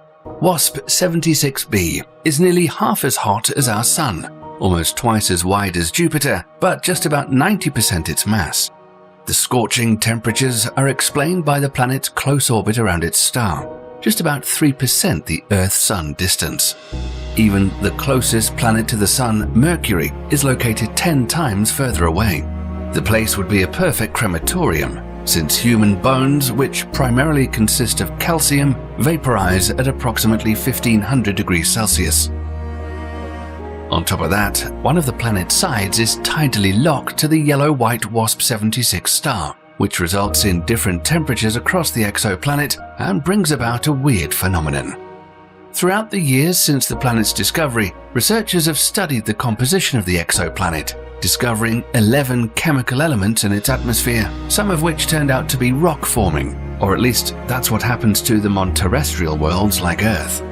WASP-76b is nearly half as hot as our Sun, almost twice as wide as Jupiter, but just about 90% its mass. The scorching temperatures are explained by the planet's close orbit around its star, just about 3% the Earth-Sun distance. Even the closest planet to the Sun, Mercury, is located 10 times further away. The place would be a perfect crematorium, since human bones, which primarily consist of calcium, vaporize at approximately 1500 degrees Celsius. On top of that, one of the planet's sides is tidally locked to the yellow-white WASP-76 star, which results in different temperatures across the exoplanet and brings about a weird phenomenon. Throughout the years since the planet's discovery, researchers have studied the composition of the exoplanet, discovering 11 chemical elements in its atmosphere, some of which turned out to be rock forming, or at least that's what happens to them on terrestrial worlds like Earth.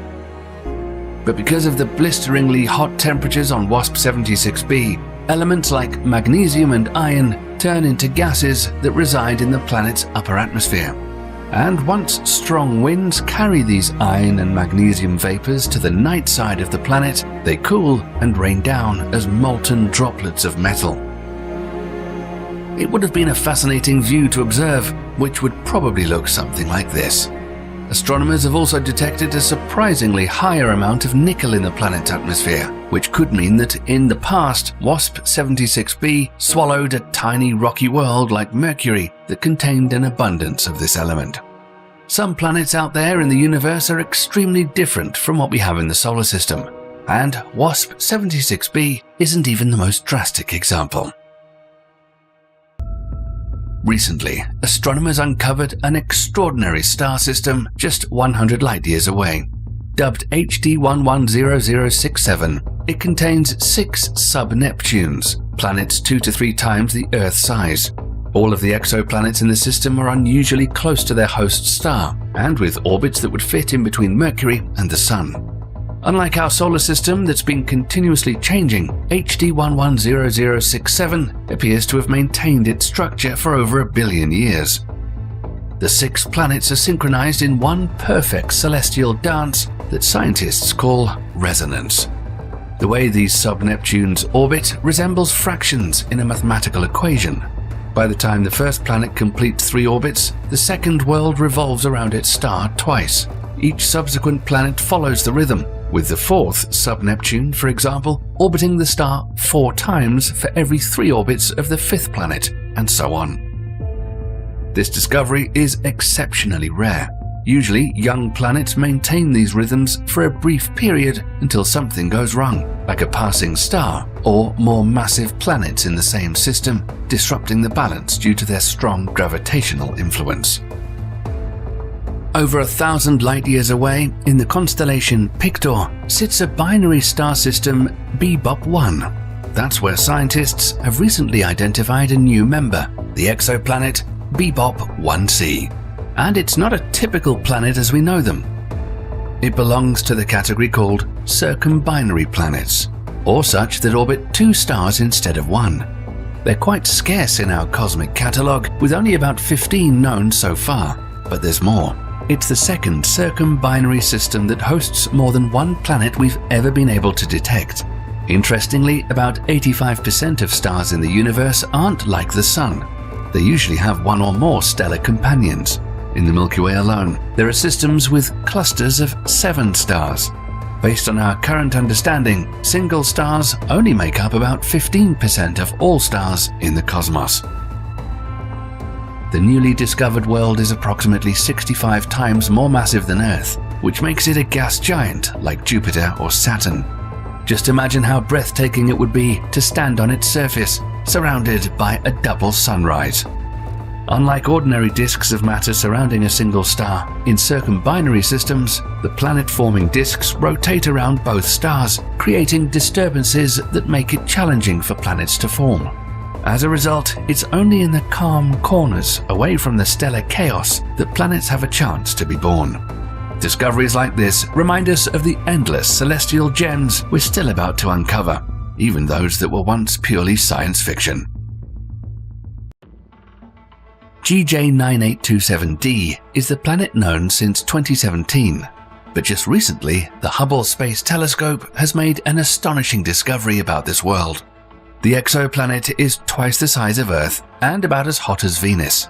But because of the blisteringly hot temperatures on WASP-76b, elements like magnesium and iron turn into gases that reside in the planet's upper atmosphere. And once strong winds carry these iron and magnesium vapors to the night side of the planet, they cool and rain down as molten droplets of metal. It would have been a fascinating view to observe, which would probably look something like this. Astronomers have also detected a surprisingly higher amount of nickel in the planet's atmosphere, which could mean that in the past, WASP-76b swallowed a tiny rocky world like Mercury that contained an abundance of this element. Some planets out there in the universe are extremely different from what we have in the solar system, and WASP-76b isn't even the most drastic example. Recently, astronomers uncovered an extraordinary star system just 100 light-years away. Dubbed HD 110067, it contains 6 sub-Neptunes, planets 2 to 3 times the Earth's size. All of the exoplanets in the system are unusually close to their host star, and with orbits that would fit in between Mercury and the Sun. Unlike our solar system that's been continuously changing, HD 110067 appears to have maintained its structure for over 1 billion years. The 6 planets are synchronized in one perfect celestial dance that scientists call resonance. The way these sub-Neptunes orbit resembles fractions in a mathematical equation. By the time the first planet completes 3 orbits, the second world revolves around its star twice. Each subsequent planet follows the rhythm, with the 4th sub-Neptune, for example, orbiting the star 4 times for every 3 orbits of the 5th planet, and so on. This discovery is exceptionally rare. Usually, young planets maintain these rhythms for a brief period until something goes wrong, like a passing star or more massive planets in the same system, disrupting the balance due to their strong gravitational influence. Over 1,000 light-years away, in the constellation Pictor, sits a binary star system Bebop 1. That's where scientists have recently identified a new member, the exoplanet Bebop 1c. And it's not a typical planet as we know them. It belongs to the category called circumbinary planets, or such that orbit 2 stars instead of 1. They're quite scarce in our cosmic catalogue, with only about 15 known so far, but there's more. It's the second circumbinary system that hosts more than 1 planet we've ever been able to detect. Interestingly, about 85% of stars in the universe aren't like the Sun. They usually have 1 or more stellar companions. In the Milky Way alone, there are systems with clusters of 7 stars. Based on our current understanding, single stars only make up about 15% of all stars in the cosmos. The newly discovered world is approximately 65 times more massive than Earth, which makes it a gas giant like Jupiter or Saturn. Just imagine how breathtaking it would be to stand on its surface, surrounded by a double sunrise. Unlike ordinary disks of matter surrounding a single star, in circumbinary systems, the planet-forming disks rotate around both stars, creating disturbances that make it challenging for planets to form. As a result, it's only in the calm corners, away from the stellar chaos, that planets have a chance to be born. Discoveries like this remind us of the endless celestial gems we're still about to uncover, even those that were once purely science fiction. GJ9827d is the planet known since 2017, but just recently, the Hubble Space Telescope has made an astonishing discovery about this world. The exoplanet is twice the size of Earth and about as hot as Venus.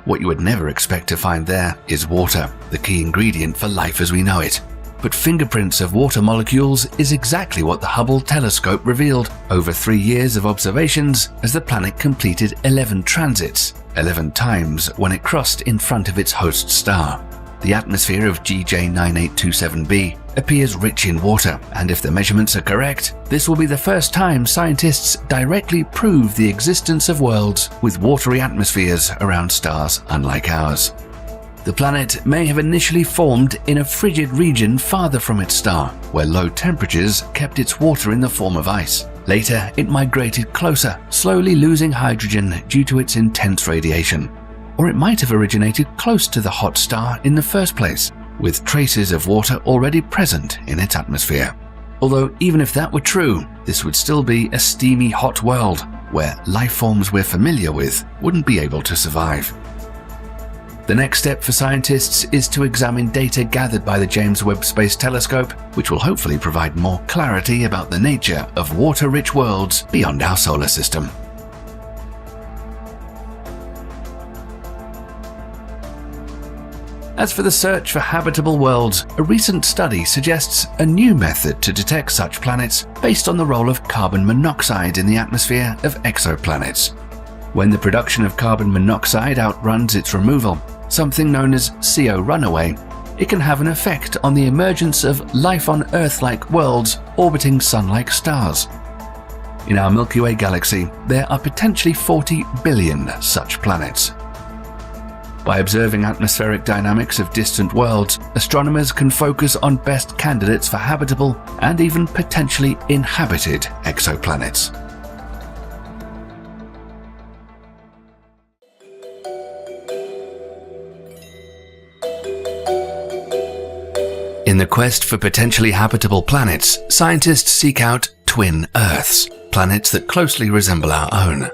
What you would never expect to find there is water, the key ingredient for life as we know it. But fingerprints of water molecules is exactly what the Hubble telescope revealed over 3 years of observations as the planet completed 11 transits, 11 times when it crossed in front of its host star. The atmosphere of GJ9827b appears rich in water, and if the measurements are correct, this will be the first time scientists directly prove the existence of worlds with watery atmospheres around stars unlike ours. The planet may have initially formed in a frigid region farther from its star, where low temperatures kept its water in the form of ice. Later, it migrated closer, slowly losing hydrogen due to its intense radiation. Or it might have originated close to the hot star in the first place, with traces of water already present in its atmosphere. Although even if that were true, this would still be a steamy hot world, where life forms we're familiar with wouldn't be able to survive. The next step for scientists is to examine data gathered by the James Webb Space Telescope, which will hopefully provide more clarity about the nature of water-rich worlds beyond our solar system. As for the search for habitable worlds, a recent study suggests a new method to detect such planets based on the role of carbon monoxide in the atmosphere of exoplanets. When the production of carbon monoxide outruns its removal, something known as CO runaway, it can have an effect on the emergence of life on Earth-like worlds orbiting Sun-like stars. In our Milky Way galaxy, there are potentially 40 billion such planets. By observing atmospheric dynamics of distant worlds, astronomers can focus on best candidates for habitable and even potentially inhabited exoplanets. In the quest for potentially habitable planets, scientists seek out twin Earths, planets that closely resemble our own.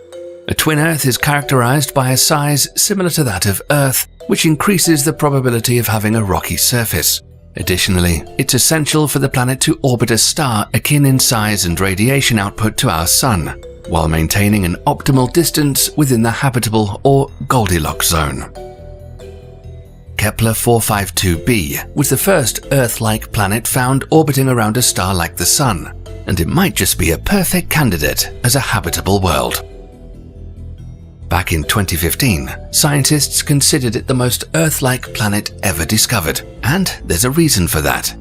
A twin Earth is characterized by a size similar to that of Earth, which increases the probability of having a rocky surface. Additionally, it's essential for the planet to orbit a star akin in size and radiation output to our Sun, while maintaining an optimal distance within the habitable or Goldilocks zone. Kepler 452b was the first Earth-like planet found orbiting around a star like the Sun, and it might just be a perfect candidate as a habitable world. Back in 2015, scientists considered it the most Earth-like planet ever discovered, and there's a reason for that.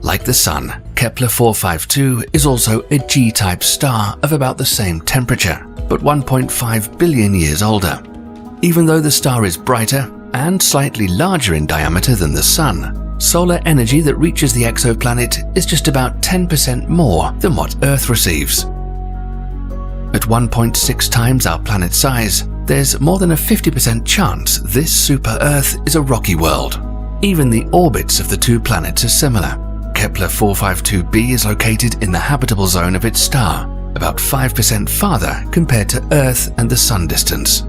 Like the Sun, Kepler 452 is also a G-type star of about the same temperature, but 1.5 billion years older. Even though the star is brighter and slightly larger in diameter than the Sun, solar energy that reaches the exoplanet is just about 10% more than what Earth receives. At 1.6 times our planet's size, there's more than a 50% chance this super-Earth is a rocky world. Even the orbits of the two planets are similar. Kepler 452b is located in the habitable zone of its star, about 5% farther compared to Earth and the Sun distance.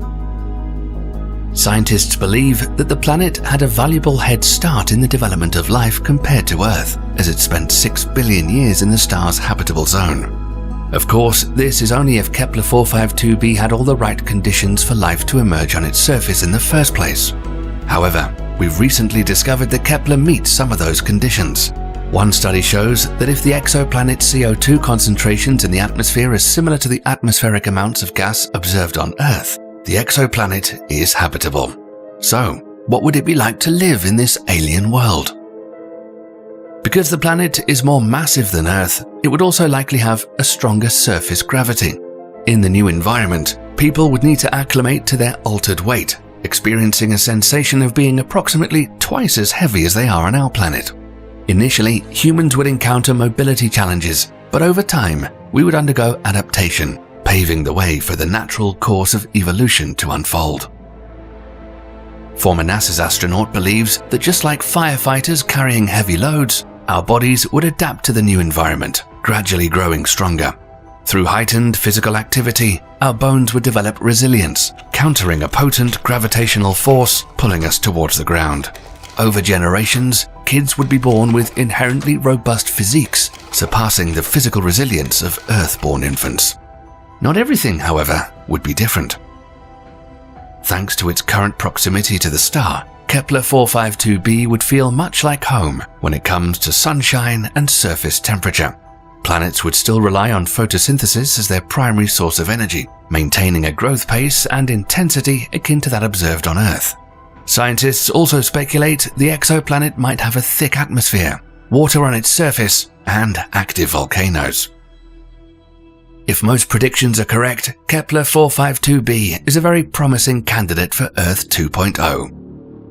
Scientists believe that the planet had a valuable head start in the development of life compared to Earth, as it spent 6 billion years in the star's habitable zone. Of course, this is only if Kepler 452b had all the right conditions for life to emerge on its surface in the first place. However, we've recently discovered that Kepler meets some of those conditions. One study shows that if the exoplanet's CO2 concentrations in the atmosphere are similar to the atmospheric amounts of gas observed on Earth, the exoplanet is habitable. So, what would it be like to live in this alien world? Because the planet is more massive than Earth, it would also likely have a stronger surface gravity. In the new environment, people would need to acclimate to their altered weight, experiencing a sensation of being approximately twice as heavy as they are on our planet. Initially, humans would encounter mobility challenges, but over time, we would undergo adaptation, paving the way for the natural course of evolution to unfold. Former NASA's astronaut believes that just like firefighters carrying heavy loads, our bodies would adapt to the new environment, gradually growing stronger. Through heightened physical activity, our bones would develop resilience, countering a potent gravitational force pulling us towards the ground. Over generations, kids would be born with inherently robust physiques, surpassing the physical resilience of Earth-born infants. Not everything, however, would be different. Thanks to its current proximity to the star, Kepler 452b would feel much like home when it comes to sunshine and surface temperature. Planets would still rely on photosynthesis as their primary source of energy, maintaining a growth pace and intensity akin to that observed on Earth. Scientists also speculate the exoplanet might have a thick atmosphere, water on its surface, and active volcanoes. If most predictions are correct, Kepler 452b is a very promising candidate for Earth 2.0.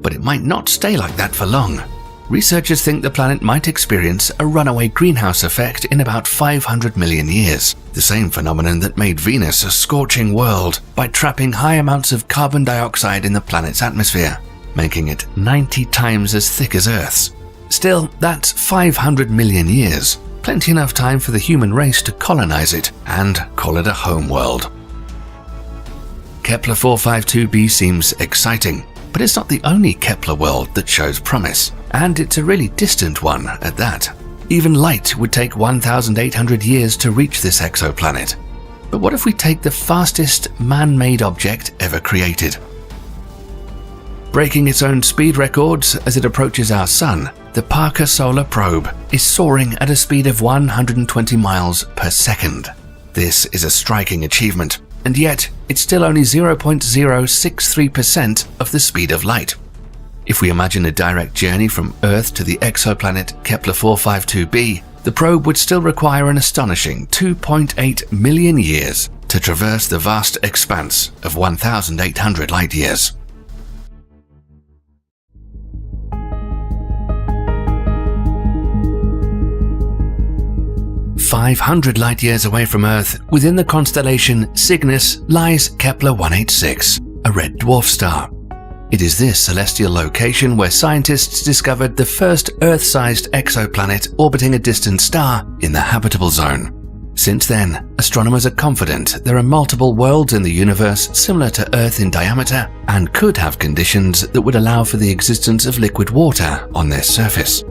But it might not stay like that for long. Researchers think the planet might experience a runaway greenhouse effect in about 500 million years, the same phenomenon that made Venus a scorching world by trapping high amounts of carbon dioxide in the planet's atmosphere, making it 90 times as thick as Earth's. Still, that's 500 million years, plenty enough time for the human race to colonize it and call it a home world. Kepler 452b seems exciting, but it's not the only Kepler world that shows promise, and it's a really distant one at that. Even light would take 1,800 years to reach this exoplanet. But what if we take the fastest man-made object ever created? Breaking its own speed records as it approaches our Sun, the Parker Solar Probe is soaring at a speed of 120 miles per second. This is a striking achievement, and yet it's still only 0.063% of the speed of light. If we imagine a direct journey from Earth to the exoplanet Kepler 452b, the probe would still require an astonishing 2.8 million years to traverse the vast expanse of 1,800 light-years. "500 light-years away from Earth, within the constellation Cygnus, lies Kepler 186, a red dwarf star. It is this celestial location where scientists discovered the first Earth-sized exoplanet orbiting a distant star in the habitable zone. Since then, astronomers are confident there are multiple worlds in the universe similar to Earth in diameter and could have conditions that would allow for the existence of liquid water on their surface.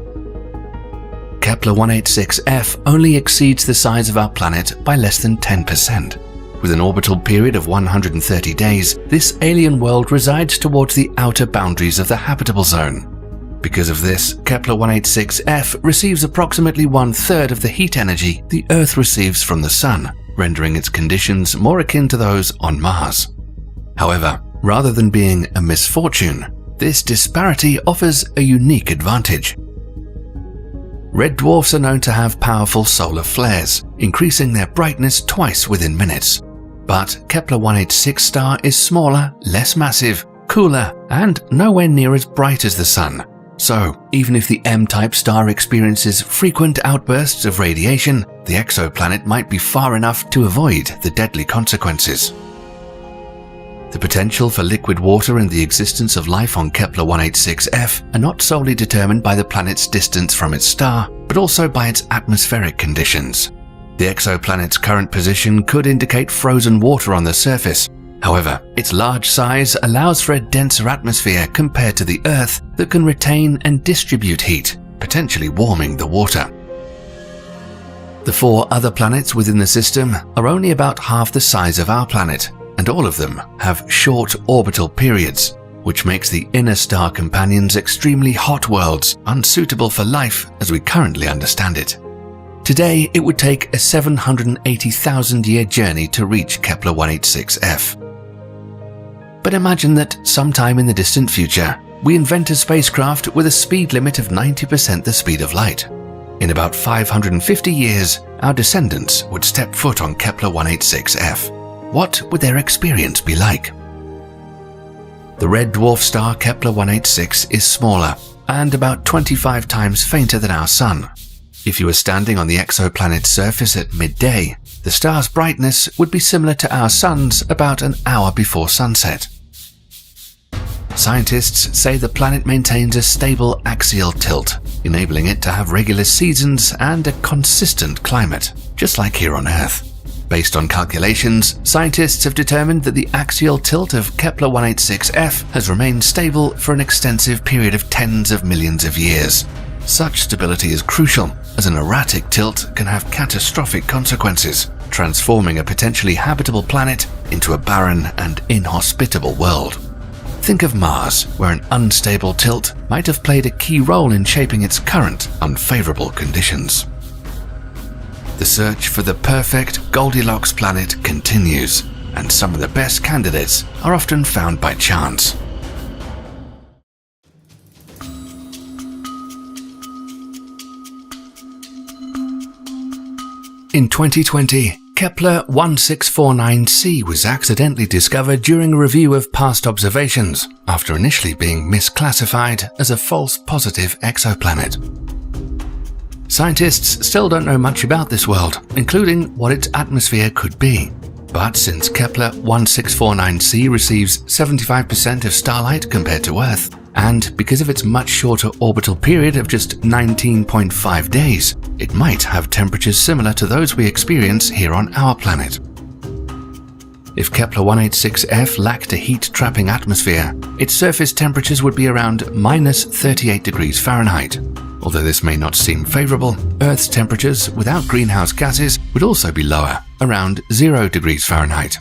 Kepler 186f only exceeds the size of our planet by less than 10%. With an orbital period of 130 days, this alien world resides towards the outer boundaries of the habitable zone. Because of this, Kepler 186f receives approximately 1/3 of the heat energy the Earth receives from the Sun, rendering its conditions more akin to those on Mars. However, rather than being a misfortune, this disparity offers a unique advantage. Red dwarfs are known to have powerful solar flares, increasing their brightness twice within minutes. But Kepler 186 star is smaller, less massive, cooler, and nowhere near as bright as the Sun. So, even if the M-type star experiences frequent outbursts of radiation, the exoplanet might be far enough to avoid the deadly consequences. The potential for liquid water and the existence of life on Kepler 186f are not solely determined by the planet's distance from its star, but also by its atmospheric conditions. The exoplanet's current position could indicate frozen water on the surface. However, its large size allows for a denser atmosphere compared to the Earth that can retain and distribute heat, potentially warming the water. The 4 other planets within the system are only about half the size of our planet, and all of them have short orbital periods, which makes the inner star companions extremely hot worlds unsuitable for life as we currently understand it. Today, it would take a 780,000-year journey to reach Kepler 186f. But imagine that sometime in the distant future, we invent a spacecraft with a speed limit of 90% the speed of light. In about 550 years, our descendants would step foot on Kepler 186f. What would their experience be like? The red dwarf star Kepler 186 is smaller and about 25 times fainter than our Sun. If you were standing on the exoplanet's surface at midday, the star's brightness would be similar to our Sun's about an hour before sunset. Scientists say the planet maintains a stable axial tilt, enabling it to have regular seasons and a consistent climate, just like here on Earth. Based on calculations, scientists have determined that the axial tilt of Kepler 186f has remained stable for an extensive period of tens of millions of years. Such stability is crucial, as an erratic tilt can have catastrophic consequences, transforming a potentially habitable planet into a barren and inhospitable world. Think of Mars, where an unstable tilt might have played a key role in shaping its current unfavorable conditions. The search for the perfect Goldilocks planet continues, and some of the best candidates are often found by chance. In 2020, Kepler 1649c was accidentally discovered during a review of past observations, after initially being misclassified as a false positive exoplanet. Scientists still don't know much about this world, including what its atmosphere could be. But since Kepler 1649c receives 75% of starlight compared to Earth, and because of its much shorter orbital period of just 19.5 days, it might have temperatures similar to those we experience here on our planet. If Kepler 186f lacked a heat-trapping atmosphere, its surface temperatures would be around minus 38 degrees Fahrenheit. Although this may not seem favorable, Earth's temperatures without greenhouse gases would also be lower, around 0 degrees Fahrenheit.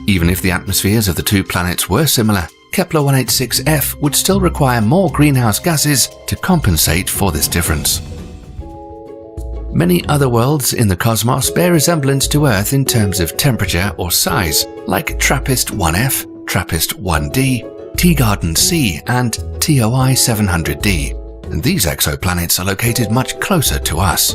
Even if the atmospheres of the two planets were similar, Kepler 186f would still require more greenhouse gases to compensate for this difference. Many other worlds in the cosmos bear resemblance to Earth in terms of temperature or size, like TRAPPIST-1f, TRAPPIST-1d, Teegarden-C, and TOI 700d, and these exoplanets are located much closer to us.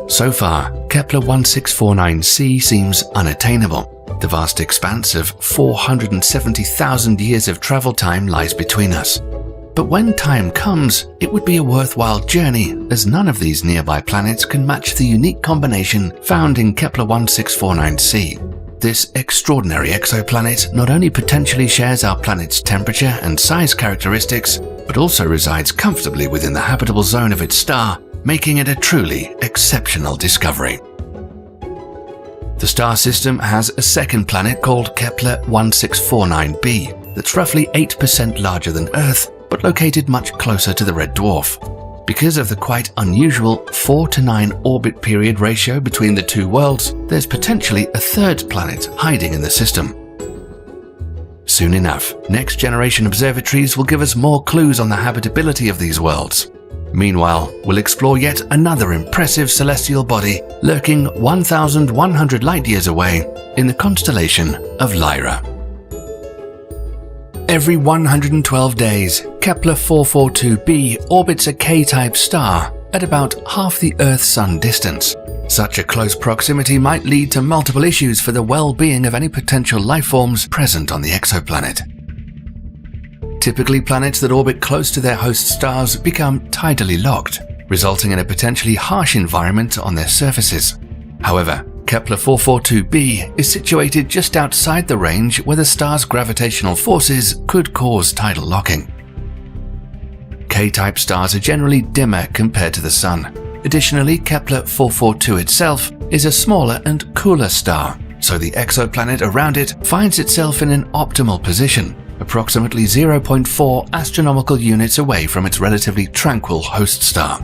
So far, Kepler 1649c seems unattainable. The vast expanse of 470,000 years of travel time lies between us. But when time comes, it would be a worthwhile journey, as none of these nearby planets can match the unique combination found in Kepler 1649c. This extraordinary exoplanet not only potentially shares our planet's temperature and size characteristics, but also resides comfortably within the habitable zone of its star, making it a truly exceptional discovery. The star system has a second planet called Kepler 1649b that's roughly 8% larger than Earth, but located much closer to the red dwarf. Because of the quite unusual 4 to 9 orbit period ratio between the two worlds, there's potentially a third planet hiding in the system. Soon enough, next-generation observatories will give us more clues on the habitability of these worlds. Meanwhile, we'll explore yet another impressive celestial body lurking 1,100 light-years away in the constellation of Lyra. Every 112 days, Kepler 442b orbits a K-type star at about half the Earth-Sun distance. Such a close proximity might lead to multiple issues for the well-being of any potential life forms present on the exoplanet. Typically, planets that orbit close to their host stars become tidally locked, resulting in a potentially harsh environment on their surfaces. However, Kepler 442b is situated just outside the range where the star's gravitational forces could cause tidal locking. K-type stars are generally dimmer compared to the Sun. Additionally, Kepler 442 itself is a smaller and cooler star, so the exoplanet around it finds itself in an optimal position, approximately 0.4 astronomical units away from its relatively tranquil host star.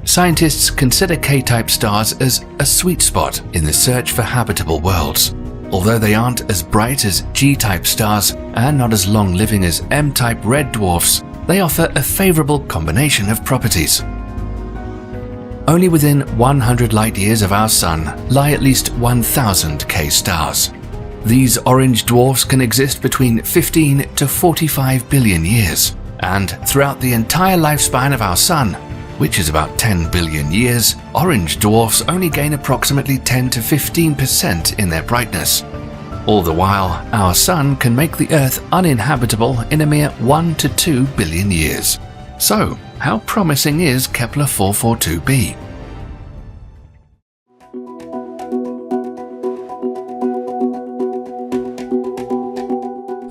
Scientists consider K-type stars as a sweet spot in the search for habitable worlds. Although they aren't as bright as G-type stars and not as long-living as M-type red dwarfs, they offer a favorable combination of properties. Only within 100 light-years of our Sun lie at least 1,000 K stars. These orange dwarfs can exist between 15 to 45 billion years, and throughout the entire lifespan of our Sun, which is about 10 billion years, orange dwarfs only gain approximately 10 to 15% in their brightness. All the while, our Sun can make the Earth uninhabitable in a mere 1 to 2 billion years. So, how promising is Kepler 442b?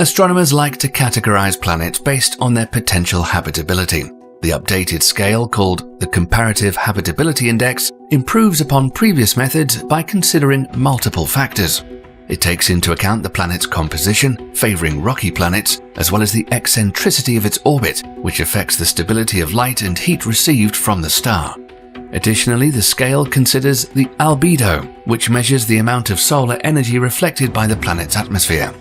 Astronomers like to categorize planets based on their potential habitability. The updated scale, called the Comparative Habitability Index, improves upon previous methods by considering multiple factors. It takes into account the planet's composition, favoring rocky planets, as well as the eccentricity of its orbit, which affects the stability of light and heat received from the star. Additionally, the scale considers the albedo, which measures the amount of solar energy reflected by the planet's atmosphere.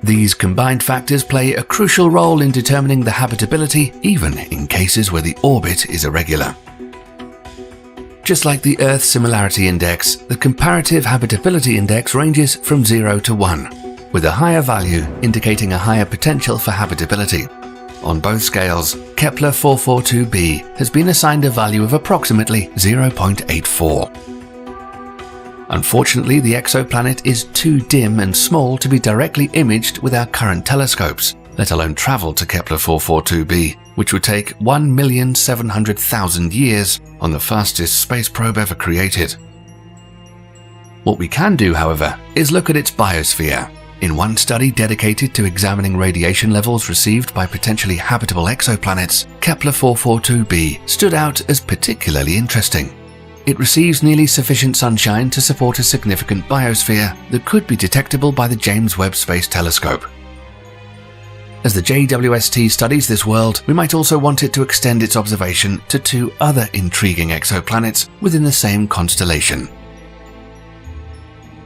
These combined factors play a crucial role in determining the habitability, even in cases where the orbit is irregular. Just like the Earth Similarity Index, the Comparative Habitability Index ranges from 0 to 1, with a higher value indicating a higher potential for habitability. On both scales, Kepler 442b has been assigned a value of approximately 0.84. Unfortunately, the exoplanet is too dim and small to be directly imaged with our current telescopes, let alone travel to Kepler 442b, which would take 1,700,000 years on the fastest space probe ever created. What we can do, however, is look at its biosphere. In one study dedicated to examining radiation levels received by potentially habitable exoplanets, Kepler 442b stood out as particularly interesting. It receives nearly sufficient sunshine to support a significant biosphere that could be detectable by the James Webb Space Telescope. As the JWST studies this world, we might also want it to extend its observation to 2 other intriguing exoplanets within the same constellation.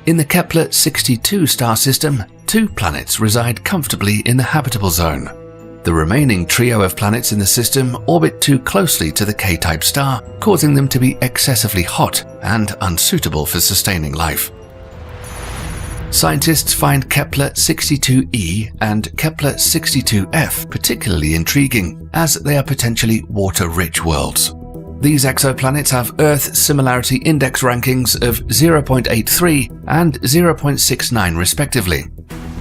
In the Kepler 62 star system, 2 planets reside comfortably in the habitable zone. The remaining trio of planets in the system orbit too closely to the K-type star, causing them to be excessively hot and unsuitable for sustaining life. Scientists find Kepler 62e and Kepler 62f particularly intriguing, as they are potentially water-rich worlds. These exoplanets have Earth Similarity Index rankings of 0.83 and 0.69 respectively.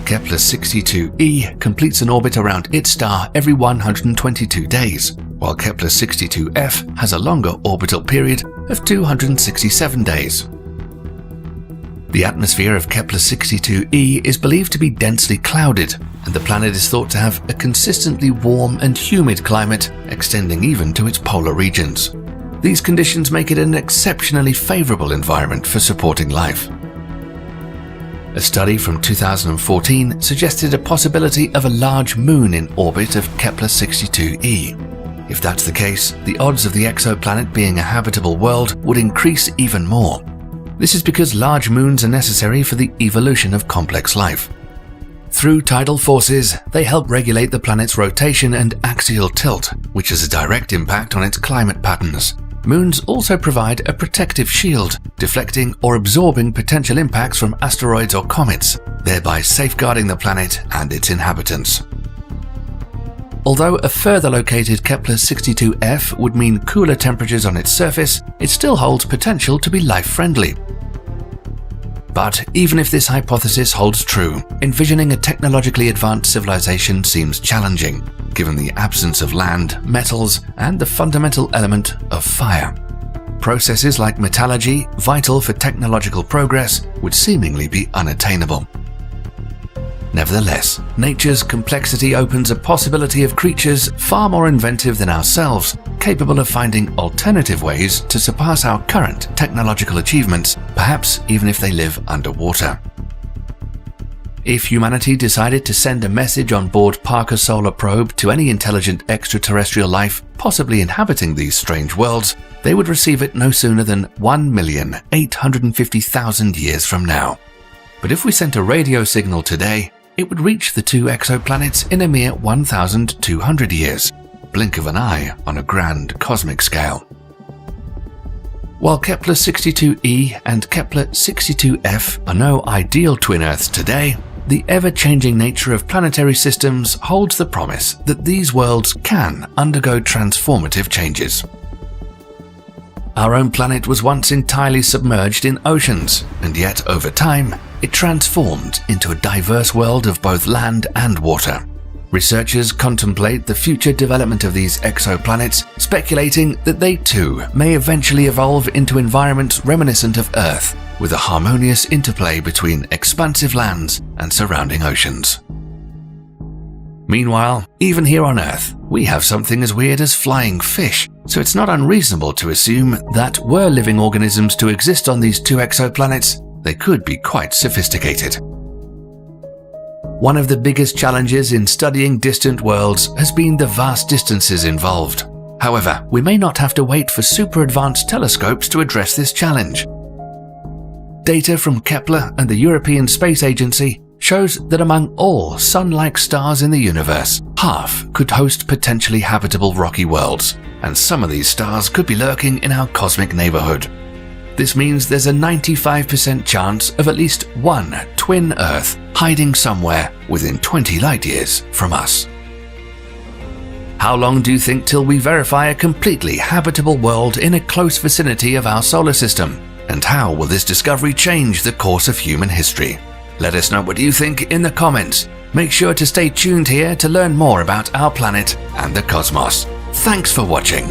Kepler 62e completes an orbit around its star every 122 days, while Kepler 62f has a longer orbital period of 267 days. The atmosphere of Kepler 62e is believed to be densely clouded, and the planet is thought to have a consistently warm and humid climate extending even to its polar regions. These conditions make it an exceptionally favorable environment for supporting life. A study from 2014 suggested a possibility of a large moon in orbit of Kepler 62e. If that's the case, the odds of the exoplanet being a habitable world would increase even more. This is because large moons are necessary for the evolution of complex life. Through tidal forces, they help regulate the planet's rotation and axial tilt, which has a direct impact on its climate patterns. Moons also provide a protective shield, deflecting or absorbing potential impacts from asteroids or comets, thereby safeguarding the planet and its inhabitants. Although a further located Kepler 62f would mean cooler temperatures on its surface, it still holds potential to be life-friendly. But even if this hypothesis holds true, envisioning a technologically advanced civilization seems challenging, given the absence of land, metals, and the fundamental element of fire. Processes like metallurgy, vital for technological progress, would seemingly be unattainable. Nevertheless, nature's complexity opens a possibility of creatures far more inventive than ourselves, capable of finding alternative ways to surpass our current technological achievements, perhaps even if they live underwater. If humanity decided to send a message on board Parker Solar Probe to any intelligent extraterrestrial life possibly inhabiting these strange worlds, they would receive it no sooner than 1,850,000 years from now. But if we sent a radio signal today, it would reach the 2 exoplanets in a mere 1,200 years, blink of an eye on a grand cosmic scale. While Kepler-62e and Kepler-62f are no ideal twin Earths today, the ever-changing nature of planetary systems holds the promise that these worlds can undergo transformative changes. Our own planet was once entirely submerged in oceans, and yet over time, it transformed into a diverse world of both land and water. Researchers contemplate the future development of these exoplanets, speculating that they too may eventually evolve into environments reminiscent of Earth, with a harmonious interplay between expansive lands and surrounding oceans. Meanwhile, even here on Earth, we have something as weird as flying fish, so it's not unreasonable to assume that were living organisms to exist on these two exoplanets, they could be quite sophisticated. One of the biggest challenges in studying distant worlds has been the vast distances involved. However, we may not have to wait for super advanced telescopes to address this challenge. Data from Kepler and the European Space Agency shows that among all Sun-like stars in the universe, half could host potentially habitable rocky worlds, and some of these stars could be lurking in our cosmic neighborhood. This means there's a 95% chance of at least one twin Earth hiding somewhere within 20 light-years from us. How long do you think till we verify a completely habitable world in a close vicinity of our solar system? And how will this discovery change the course of human history? Let us know what you think in the comments. Make sure to stay tuned here to learn more about our planet and the cosmos. Thanks for watching.